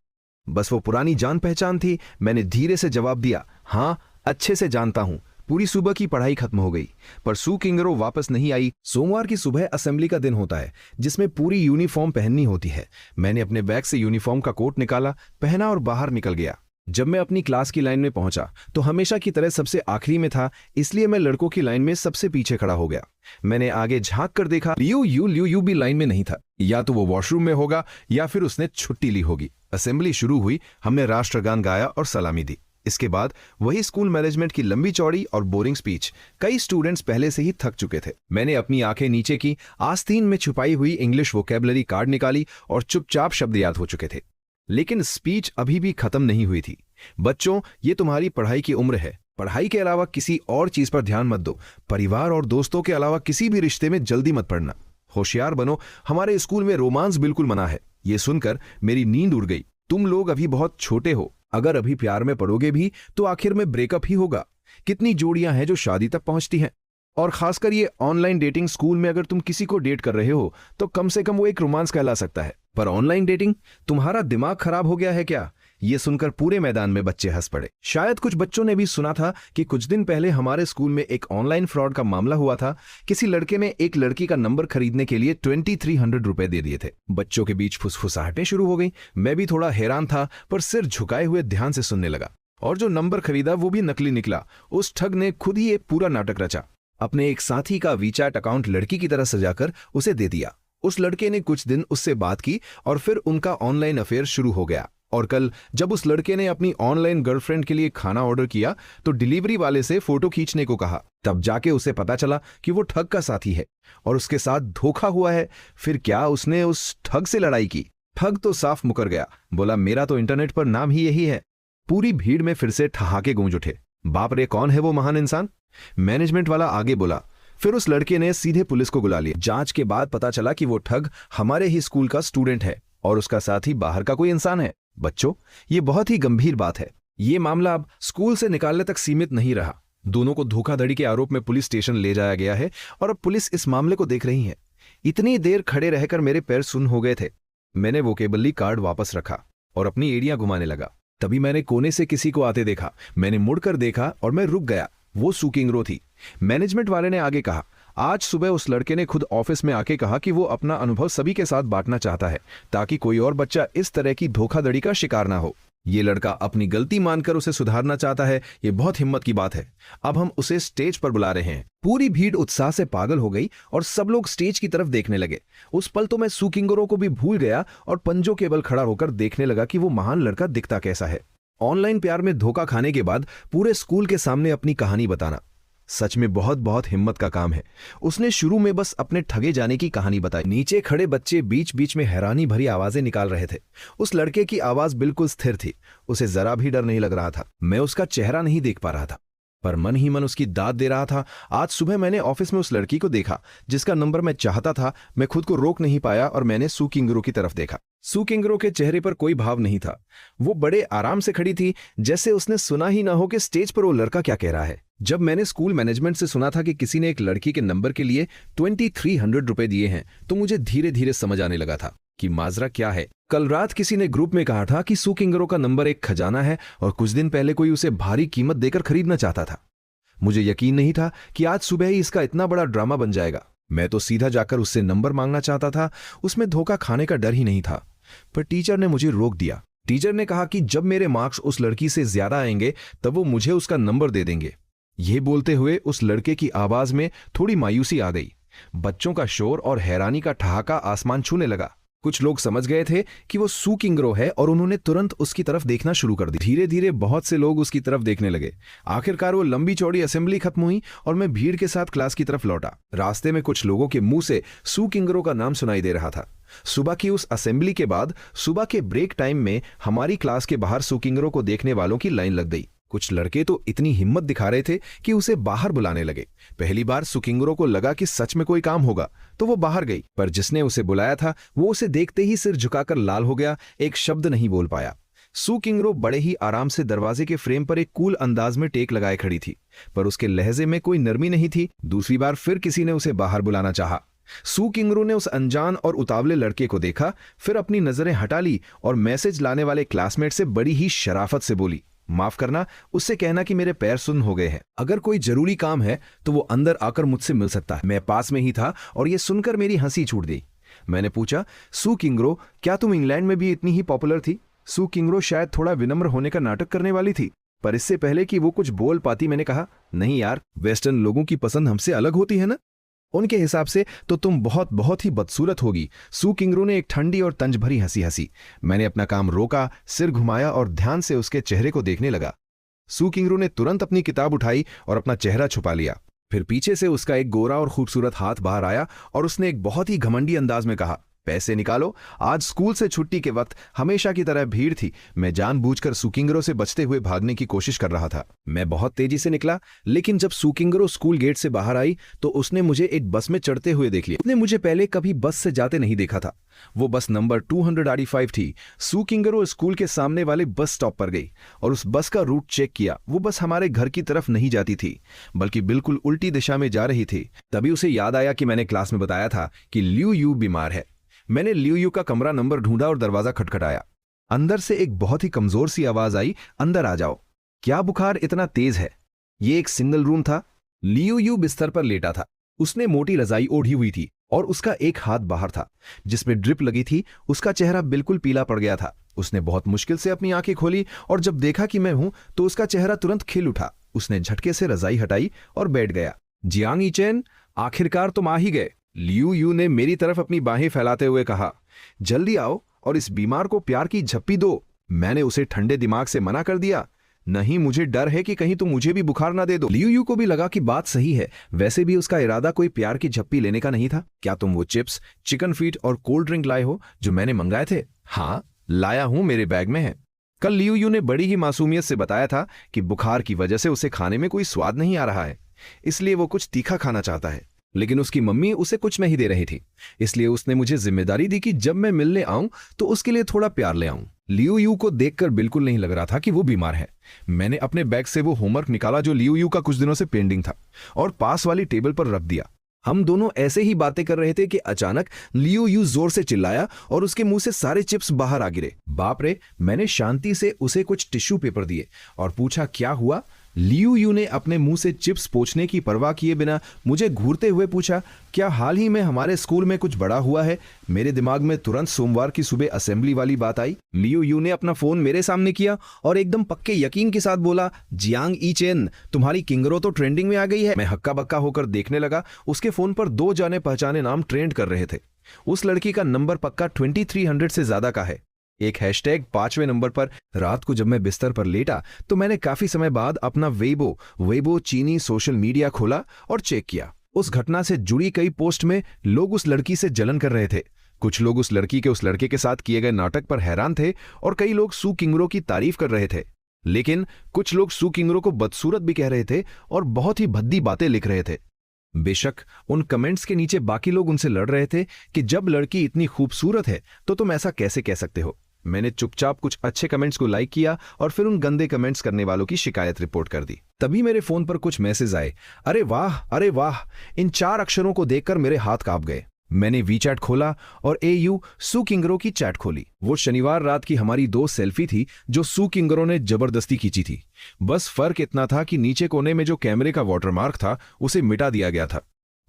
बस वो पुरानी जान पहचान थी। मैंने धीरे से जवाब दिया, हाँ, अच्छे से जानता हूं। पूरी सुबह की पढ़ाई खत्म हो गई, पर सू किंगरो वापस नहीं आई। सोमवार की सुबह असेंबली का दिन होता है, जिसमें पूरी यूनिफॉर्म पहननी होती है। मैंने अपने बैग से यूनिफॉर्म का कोट निकाला, पहना और बाहर निकल गया। जब मैं अपनी क्लास की लाइन में पहुंचा तो हमेशा की तरह सबसे आखिरी में था, इसलिए मैं लड़कों की लाइन में सबसे पीछे खड़ा हो गया। मैंने आगे झांक कर देखा, लियू भी लाइन में नहीं था। या तो वो वॉशरूम में होगा या फिर उसने छुट्टी ली होगी। असेंबली शुरू हुई, हमने राष्ट्रगान गाया और सलामी दी। इसके बाद वही स्कूल मैनेजमेंट की लंबी चौड़ी और बोरिंग स्पीच। कई स्टूडेंट्स पहले से ही थक चुके थे। मैंने अपनी आंखें नीचे की, आस्तीन में छुपाई हुई इंग्लिश वोकैबुलरी कार्ड निकाली और चुपचाप शब्द याद हो चुके थे। लेकिन स्पीच अभी भी खत्म नहीं हुई थी। बच्चों, ये तुम्हारी पढ़ाई की उम्र है। पढ़ाई के अलावा किसी और चीज पर ध्यान मत दो। परिवार और दोस्तों के अलावा किसी भी रिश्ते में जल्दी मत पड़ना। होशियार बनो, हमारे स्कूल में रोमांस बिल्कुल मना है। ये सुनकर मेरी नींद उड़ गई। तुम लोग अभी बहुत छोटे हो, अगर अभी प्यार में पड़ोगे भी तो आखिर में ब्रेकअप ही होगा। कितनी जोड़ियां हैं जो शादी तक पहुंचती हैं। और खासकर ये ऑनलाइन डेटिंग। स्कूल में अगर तुम किसी को डेट कर रहे हो तो कम से कम वो एक रोमांस कहला सकता है, पर ऑनलाइन डेटिंग? तुम्हारा दिमाग खराब हो गया है क्या? ये सुनकर पूरे मैदान में बच्चे हंस पड़े। शायद कुछ बच्चों ने भी सुना था कि कुछ दिन पहले हमारे स्कूल में एक ऑनलाइन फ्रॉड का मामला हुआ था। किसी लड़के ने एक लड़की का नंबर खरीदने के लिए 2300 रुपए दे दिए थे। बच्चों के बीच फुसफुसाहटें शुरू हो गई। मैं भी थोड़ा हैरान था, पर सिर झुकाए हुए ध्यान से सुनने लगा। और जो नंबर खरीदा वो भी नकली निकला। उस ठग ने खुद ही एक पूरा नाटक रचा। अपने एक साथी का वीचैट अकाउंट लड़की की तरह सजाकर उसे दे दिया। उस लड़के ने कुछ दिन उससे बात की और फिर उनका ऑनलाइन अफेयर शुरू हो गया। और कल जब उस लड़के ने अपनी ऑनलाइन गर्लफ्रेंड के लिए खाना ऑर्डर किया तो डिलीवरी वाले से फोटो खींचने को कहा। तब जाके उसे पता चला कि वो ठग का साथी है और उसके साथ धोखा हुआ है। फिर क्या उसने उस ठग से लड़ाई की? ठग तो साफ मुकर गया। बोला, मेरा तो इंटरनेट पर नाम ही यही है। पूरी भीड़ में फिर से ठहाके गूंज उठे। बाप रे, कौन है वो महान इंसान? मैनेजमेंट वाला आगे बोला। फिर उस लड़के ने सीधे पुलिस को बुला लिया। जांच के बाद पता चला कि वो ठग हमारे ही स्कूल का स्टूडेंट है और उसका साथी बाहर का कोई इंसान है। बच्चों, ये बहुत ही गंभीर बात है। ये मामला अब स्कूल से निकालने तक सीमित नहीं रहा। दोनों को धोखाधड़ी के आरोप में पुलिस स्टेशन ले जाया गया है और अब पुलिस इस मामले को देख रही है। इतनी देर खड़े रहकर मेरे पैर सुन्न हो गए थे। मैंने वोकेबुलरी कार्ड वापस रखा और अपनी एड़ियां घुमाने लगा। तभी मैंने कोने से किसी को आते देखा। मैंने मुड़कर देखा और मैं रुक गया। वो सू किंगरो थी। मैनेजमेंट वाले ने आगे कहा, आज सुबह उस लड़के ने खुद ऑफिस में आके कहा कि वो अपना अनुभव सभी के साथ बांटना चाहता है ताकि कोई और बच्चा इस तरह की धोखाधड़ी का शिकार ना हो। ये लड़का अपनी गलती मानकर उसे सुधारना चाहता है। ये बहुत हिम्मत की बात है। अब हम उसे स्टेज पर बुला रहे हैं। पूरी भीड़ उत्साह से पागल हो गई और सब लोग स्टेज की तरफ देखने लगे। उस पल तो मैं सू किंगरो को भी भूल गया और पंजों के बल खड़ा होकर देखने लगा कि वो महान लड़का दिखता कैसा है। ऑनलाइन प्यार में धोखा खाने के बाद पूरे स्कूल के सामने अपनी कहानी बताना सच में बहुत बहुत हिम्मत का काम है। उसने शुरू में बस अपने ठगे जाने की कहानी बताई। नीचे खड़े बच्चे बीच बीच में हैरानी भरी आवाजें निकाल रहे थे। उस लड़के की आवाज बिल्कुल स्थिर थी। उसे जरा भी डर नहीं लग रहा था। मैं उसका चेहरा नहीं देख पा रहा था, पर मन ही मन उसकी दाद दे रहा था। आज सुबह मैंने ऑफिस में उस लड़की को देखा जिसका नंबर मैं चाहता था। मैं खुद को रोक नहीं पाया और मैंने सू किंगरो की तरफ देखा। सू किंगरो के चेहरे पर कोई भाव नहीं था। वो बड़े आराम से खड़ी थी, जैसे उसने सुना ही ना हो कि स्टेज पर वो लड़का क्या कह रहा है। जब मैंने स्कूल मैनेजमेंट से सुना था कि किसी ने एक लड़की के नंबर के लिए 2300 रुपए दिए हैं, तो मुझे धीरे धीरे समझ आने लगा था कि माजरा क्या है। कल रात किसी ने ग्रुप में कहा था कि सू किंगरो का नंबर एक खजाना है और कुछ दिन पहले कोई उसे भारी कीमत देकर खरीदना चाहता था। मुझे यकीन नहीं था कि आज सुबह ही इसका इतना बड़ा ड्रामा बन जाएगा। मैं तो सीधा जाकर उससे नंबर मांगना चाहता था। उसमें धोखा खाने का डर ही नहीं था, पर टीचर ने मुझे रोक दिया। टीचर ने कहा कि जब मेरे मार्क्स उस लड़की से ज्यादा आएंगे तब वो मुझे उसका नंबर दे देंगे। ये बोलते हुए उस लड़के की आवाज में थोड़ी मायूसी आ गई। बच्चों का शोर और हैरानी का ठहाका आसमान छूने लगा। कुछ लोग समझ गए थे कि वो सू किंगरो है और उन्होंने तुरंत उसकी तरफ देखना शुरू कर दी। धीरे धीरे बहुत से लोग उसकी तरफ देखने लगे। आखिरकार वो लंबी चौड़ी असेंबली खत्म हुई और मैं भीड़ के साथ क्लास की तरफ लौटा। रास्ते में कुछ लोगों के मुंह से सू किंगरो का नाम सुनाई दे रहा था। सुबह की उस असेंबली के बाद सुबह के ब्रेक टाइम में हमारी क्लास के बाहर सू किंगरो को देखने वालों की लाइन लग गई। कुछ लड़के तो इतनी हिम्मत दिखा रहे थे कि उसे बाहर बुलाने लगे। पहली बार सू किंगरो को लगा कि सच में कोई काम होगा तो वो बाहर गई, पर जिसने उसे बुलाया था वो उसे देखते ही सिर झुकाकर लाल हो गया। एक शब्द नहीं बोल पाया। सू किंगरो बड़े ही आराम से दरवाजे के फ्रेम पर एक कूल अंदाज में टेक लगाए खड़ी थी, पर उसके लहजे में कोई नरमी नहीं थी। दूसरी बार फिर किसी ने उसे बाहर बुलाना चाहा। सू किंगरो ने उस अनजान और उतावले लड़के को देखा, फिर अपनी नजरें हटा ली और मैसेज लाने वाले क्लासमेट से बड़ी ही शराफत से बोली, माफ करना, उससे कहना कि मेरे पैर सुन्न हो गए हैं। अगर कोई जरूरी काम है तो वो अंदर आकर मुझसे मिल सकता है। मैं पास में ही था और ये सुनकर मेरी हंसी छूट गई। मैंने पूछा, सू किंगरो, क्या तुम इंग्लैंड में भी इतनी ही पॉपुलर थी? सू किंगरो शायद थोड़ा विनम्र होने का नाटक करने वाली थी, पर इससे पहले कि वो कुछ बोल पाती मैंने कहा, नहीं यार, वेस्टर्न लोगों की पसंद हमसे अलग होती है ना। उनके हिसाब से तो तुम बहुत बहुत ही बदसूरत होगी। सू किंगरो ने एक ठंडी और तंज भरी हंसी हंसी। मैंने अपना काम रोका, सिर घुमाया और ध्यान से उसके चेहरे को देखने लगा। सू किंगरो ने तुरंत अपनी किताब उठाई और अपना चेहरा छुपा लिया। फिर पीछे से उसका एक गोरा और खूबसूरत हाथ बाहर आया और उसने एक बहुत ही घमंडी अंदाज में कहा, पैसे निकालो, आज स्कूल से छुट्टी के वक्त हमेशा की तरह भीड़ थी। मैं जानबूझकर सुकिंगरो से बचते हुए भागने की कोशिश कर रहा था। मैं बहुत तेजी से निकला, लेकिन जब सुकिंगरो स्कूल गेट से बाहर आई तो उसने मुझे एक बस में चढ़ते हुए देख लिया। उसने मुझे पहले कभी बस से जाते नहीं देखा था। वो बस नंबर 285 थी। सुकिंगरो स्कूल के सामने वाले बस स्टॉप पर गई और उस बस का रूट चेक किया। वो बस हमारे घर की तरफ नहीं जाती थी, बल्कि बिल्कुल उल्टी दिशा में जा रही थी। तभी उसे याद आया कि मैंने क्लास में बताया था कि लियू यू बीमार है। मैंने लियू यू का कमरा नंबर ढूंढा और दरवाजा खटखटाया। अंदर से एक बहुत ही कमजोर सी आवाज आई, अंदर आ जाओ। क्या बुखार इतना तेज है? ये एक सिंगल रूम था। लियू यू बिस्तर पर लेटा था। उसने मोटी रजाई ओढ़ी हुई थी और उसका एक हाथ बाहर था जिसमें ड्रिप लगी थी। उसका चेहरा बिल्कुल पीला पड़ गया था। उसने बहुत मुश्किल से अपनी आंखें खोली और जब देखा कि मैं हूं तो उसका चेहरा तुरंत खिल उठा। उसने झटके से रजाई हटाई और बैठ गया। जियांग ईचेन, आखिरकार तुम आ ही गए। लियू यू ने मेरी तरफ अपनी बाहें फैलाते हुए कहा, जल्दी आओ और इस बीमार को प्यार की झप्पी दो। मैंने उसे ठंडे दिमाग से मना कर दिया, नहीं, मुझे डर है कि कहीं तुम मुझे भी बुखार ना दे दो। लियू यू को भी लगा कि बात सही है। वैसे भी उसका इरादा कोई प्यार की झप्पी लेने का नहीं था। क्या तुम वो चिप्स, चिकन फीट और कोल्ड ड्रिंक लाए हो जो मैंने मंगाए थे? हाँ, लाया हूं, मेरे बैग में है। कल लियू यू ने बड़ी ही मासूमियत से बताया था कि बुखार की वजह से उसे खाने में कोई स्वाद नहीं आ रहा है, इसलिए वो कुछ तीखा खाना चाहता है। लेकिन उसकी मम्मी उसे कुछ नहीं दे रही थी, इसलिए उसने मुझे जिम्मेदारी दी कि जब मैं मिलने आऊं तो उसके लिए थोड़ा प्यार ले आऊं। लियू यू को देखकर बिल्कुल नहीं लग रहा था कि वो बीमार है। मैंने अपने बैग से वो होमवर्क निकाला जो लियू यू का कुछ दिनों से पेंडिंग था और पास वाली टेबल पर रख दिया। हम दोनों ऐसे ही बातें कर रहे थे कि अचानक लियू यू जोर से चिल्लाया और उसके मुंह से सारे चिप्स बाहर आ गिरे। बाप रे! मैंने शांति से उसे कुछ टिश्यू पेपर दिए और पूछा, क्या हुआ? लियू यू ने अपने मुंह से चिप्स पोंछने की परवाह किए बिना मुझे घूरते हुए पूछा, क्या हाल ही में हमारे स्कूल में कुछ बड़ा हुआ है? मेरे दिमाग में तुरंत सोमवार की सुबह असेंबली वाली बात आई। लियू यू ने अपना फोन मेरे सामने किया और एकदम पक्के यकीन के साथ बोला, जियांग ईचेन, तुम्हारी किंगरो तो ट्रेंडिंग में आ गई है। मैं हक्का बक्का होकर देखने लगा। उसके फोन पर 2 जाने पहचाने नाम ट्रेंड कर रहे थे। उस लड़की का नंबर पक्का 2300 से ज्यादा का है। एक हैशटैग 5वें नंबर पर। रात को जब मैं बिस्तर पर लेटा तो मैंने काफी समय बाद अपना वेबो चीनी सोशल मीडिया खोला और चेक किया। उस घटना से जुड़ी कई पोस्ट में लोग उस लड़की से जलन कर रहे थे। कुछ लोग उस लड़की के उस लड़के के साथ किए गए नाटक पर हैरान थे और कई लोग सू किंगरो की तारीफ कर रहे थे। लेकिन कुछ लोग सू किंगरो को बदसूरत भी कह रहे थे और बहुत ही भद्दी बातें लिख रहे थे। बेशक उन कमेंट्स के नीचे बाकी लोग उनसे लड़ रहे थे कि जब लड़की इतनी खूबसूरत है तो तुम ऐसा कैसे कह सकते हो। मैंने चुपचाप कुछ अच्छे कमेंट्स को लाइक किया और फिर उन गंदे कमेंट्स करने वालों की शिकायत रिपोर्ट कर दी। तभी मेरे फोन पर कुछ मैसेज आए, अरे वाह, अरे वाह। इन 4 अक्षरों को देखकर मेरे हाथ कांप गए। मैंने वीचैट खोला और एयू सू किंगरो की चैट खोली। वो शनिवार रात की हमारी 2 सेल्फी थी जो सू किंगरो ने जबरदस्ती खींची थी। बस फर्क इतना था कि नीचे कोने में जो कैमरे का वाटरमार्क था उसे मिटा दिया गया था।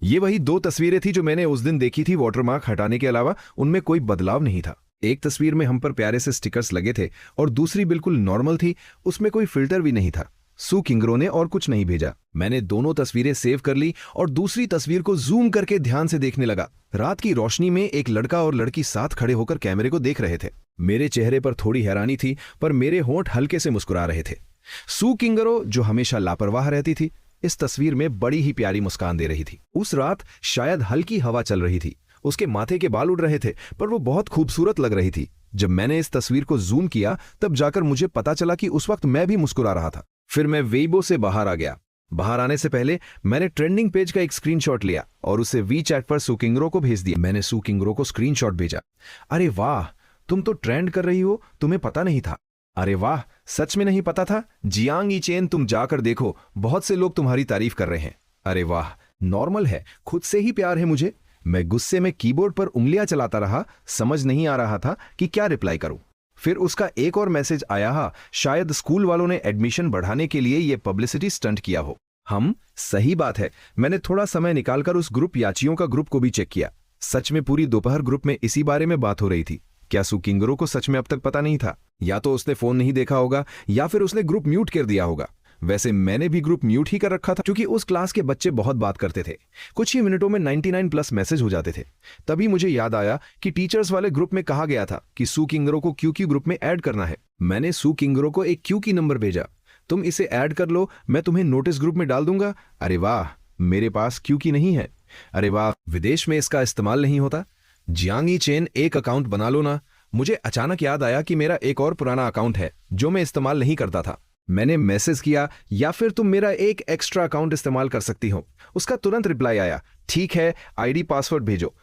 ये वही 2 तस्वीरें थी जो मैंने उस दिन देखी थी। वाटरमार्क हटाने के अलावा उनमें कोई बदलाव नहीं था। एक तस्वीर में हम पर प्यारे से स्टिकर्स लगे थे और दूसरी बिल्कुल नॉर्मल थी, उसमें कोई फिल्टर भी नहीं था। सू किंगरो ने और कुछ नहीं भेजा। मैंने दोनों तस्वीरें सेव कर ली और दूसरी तस्वीर को जूम करके ध्यान से देखने लगा। रात की रोशनी में एक लड़का और लड़की साथ खड़े होकर कैमरे को देख रहे थे। मेरे चेहरे पर थोड़ी हैरानी थी, पर मेरे होंठ हल्के से मुस्कुरा रहे थे। सू किंगरो, जो हमेशा लापरवाह रहती थी, इस तस्वीर में बड़ी ही प्यारी मुस्कान दे रही थी। उस रात शायद हल्की हवा चल रही थी। उसके माथे के बाल उड़ रहे थे, पर वो बहुत खूबसूरत लग रही थी। जब मैंने इस तस्वीर को जूम किया तब जाकर मुझे पता चला कि उस वक्त मैं भी मुस्कुरा रहा था। फिर मैं वेइबो से बाहर आ गया। बाहर आने से पहले मैंने ट्रेंडिंग पेज का एक स्क्रीनशॉट लिया और उसे वीचैट पर सू किंगरो को भेज दिया। मैंने सू किंगरो को स्क्रीनशॉट भेजा। अरे वाह, तुम तो ट्रेंड कर रही हो, तुम्हें पता नहीं था? अरे वाह, सच में नहीं पता था? जियांग ईचेन, तुम जाकर देखो, बहुत से लोग तुम्हारी तारीफ कर रहे हैं। अरे वाह, नॉर्मल है, खुद से ही प्यार है मुझे। मैं गुस्से में कीबोर्ड पर उंगलियां चलाता रहा, समझ नहीं आ रहा था कि क्या रिप्लाई करूं। फिर उसका एक और मैसेज आया, शायद स्कूल वालों ने एडमिशन बढ़ाने के लिए यह पब्लिसिटी स्टंट किया हो। सही बात है। मैंने थोड़ा समय निकालकर उस ग्रुप याचियों का ग्रुप को भी चेक किया। सच में पूरी दोपहर ग्रुप में इसी बारे में बात हो रही थी। क्या सू किंगरो को सच में अब तक पता नहीं था? या तो उसने फोन नहीं देखा होगा या फिर उसने ग्रुप म्यूट कर दिया होगा। वैसे मैंने भी ग्रुप म्यूट ही कर रखा था, क्योंकि उस क्लास के बच्चे बहुत बात करते थे। कुछ ही मिनटों में 99+ मैसेज हो जाते थे। तभी मुझे याद आया कि टीचर्स वाले ग्रुप में कहा गया था कि सू किंगरो को क्यूकी ग्रुप में ऐड करना है। मैंने सू किंगरो को एक क्यूकी नंबर भेजा। तुम इसे ऐड कर लो, मैं तुम्हें नोटिस ग्रुप में डाल दूंगा। अरे वाह, मेरे पास क्यों की नहीं है। अरे वाह, विदेश में इसका इस्तेमाल नहीं होता। जियांगी चेन, एक अकाउंट बना लो ना। मुझे अचानक याद आया कि मेरा एक और पुराना अकाउंट है जो मैं इस्तेमाल नहीं करता था। मैंने मैसेज किया, या फिर तुम मेरा एक एक्स्ट्रा अकाउंट इस्तेमाल कर सकती हो। उसका तुरंत रिप्लाई आया, ठीक है, आईडी पासवर्ड भेजो।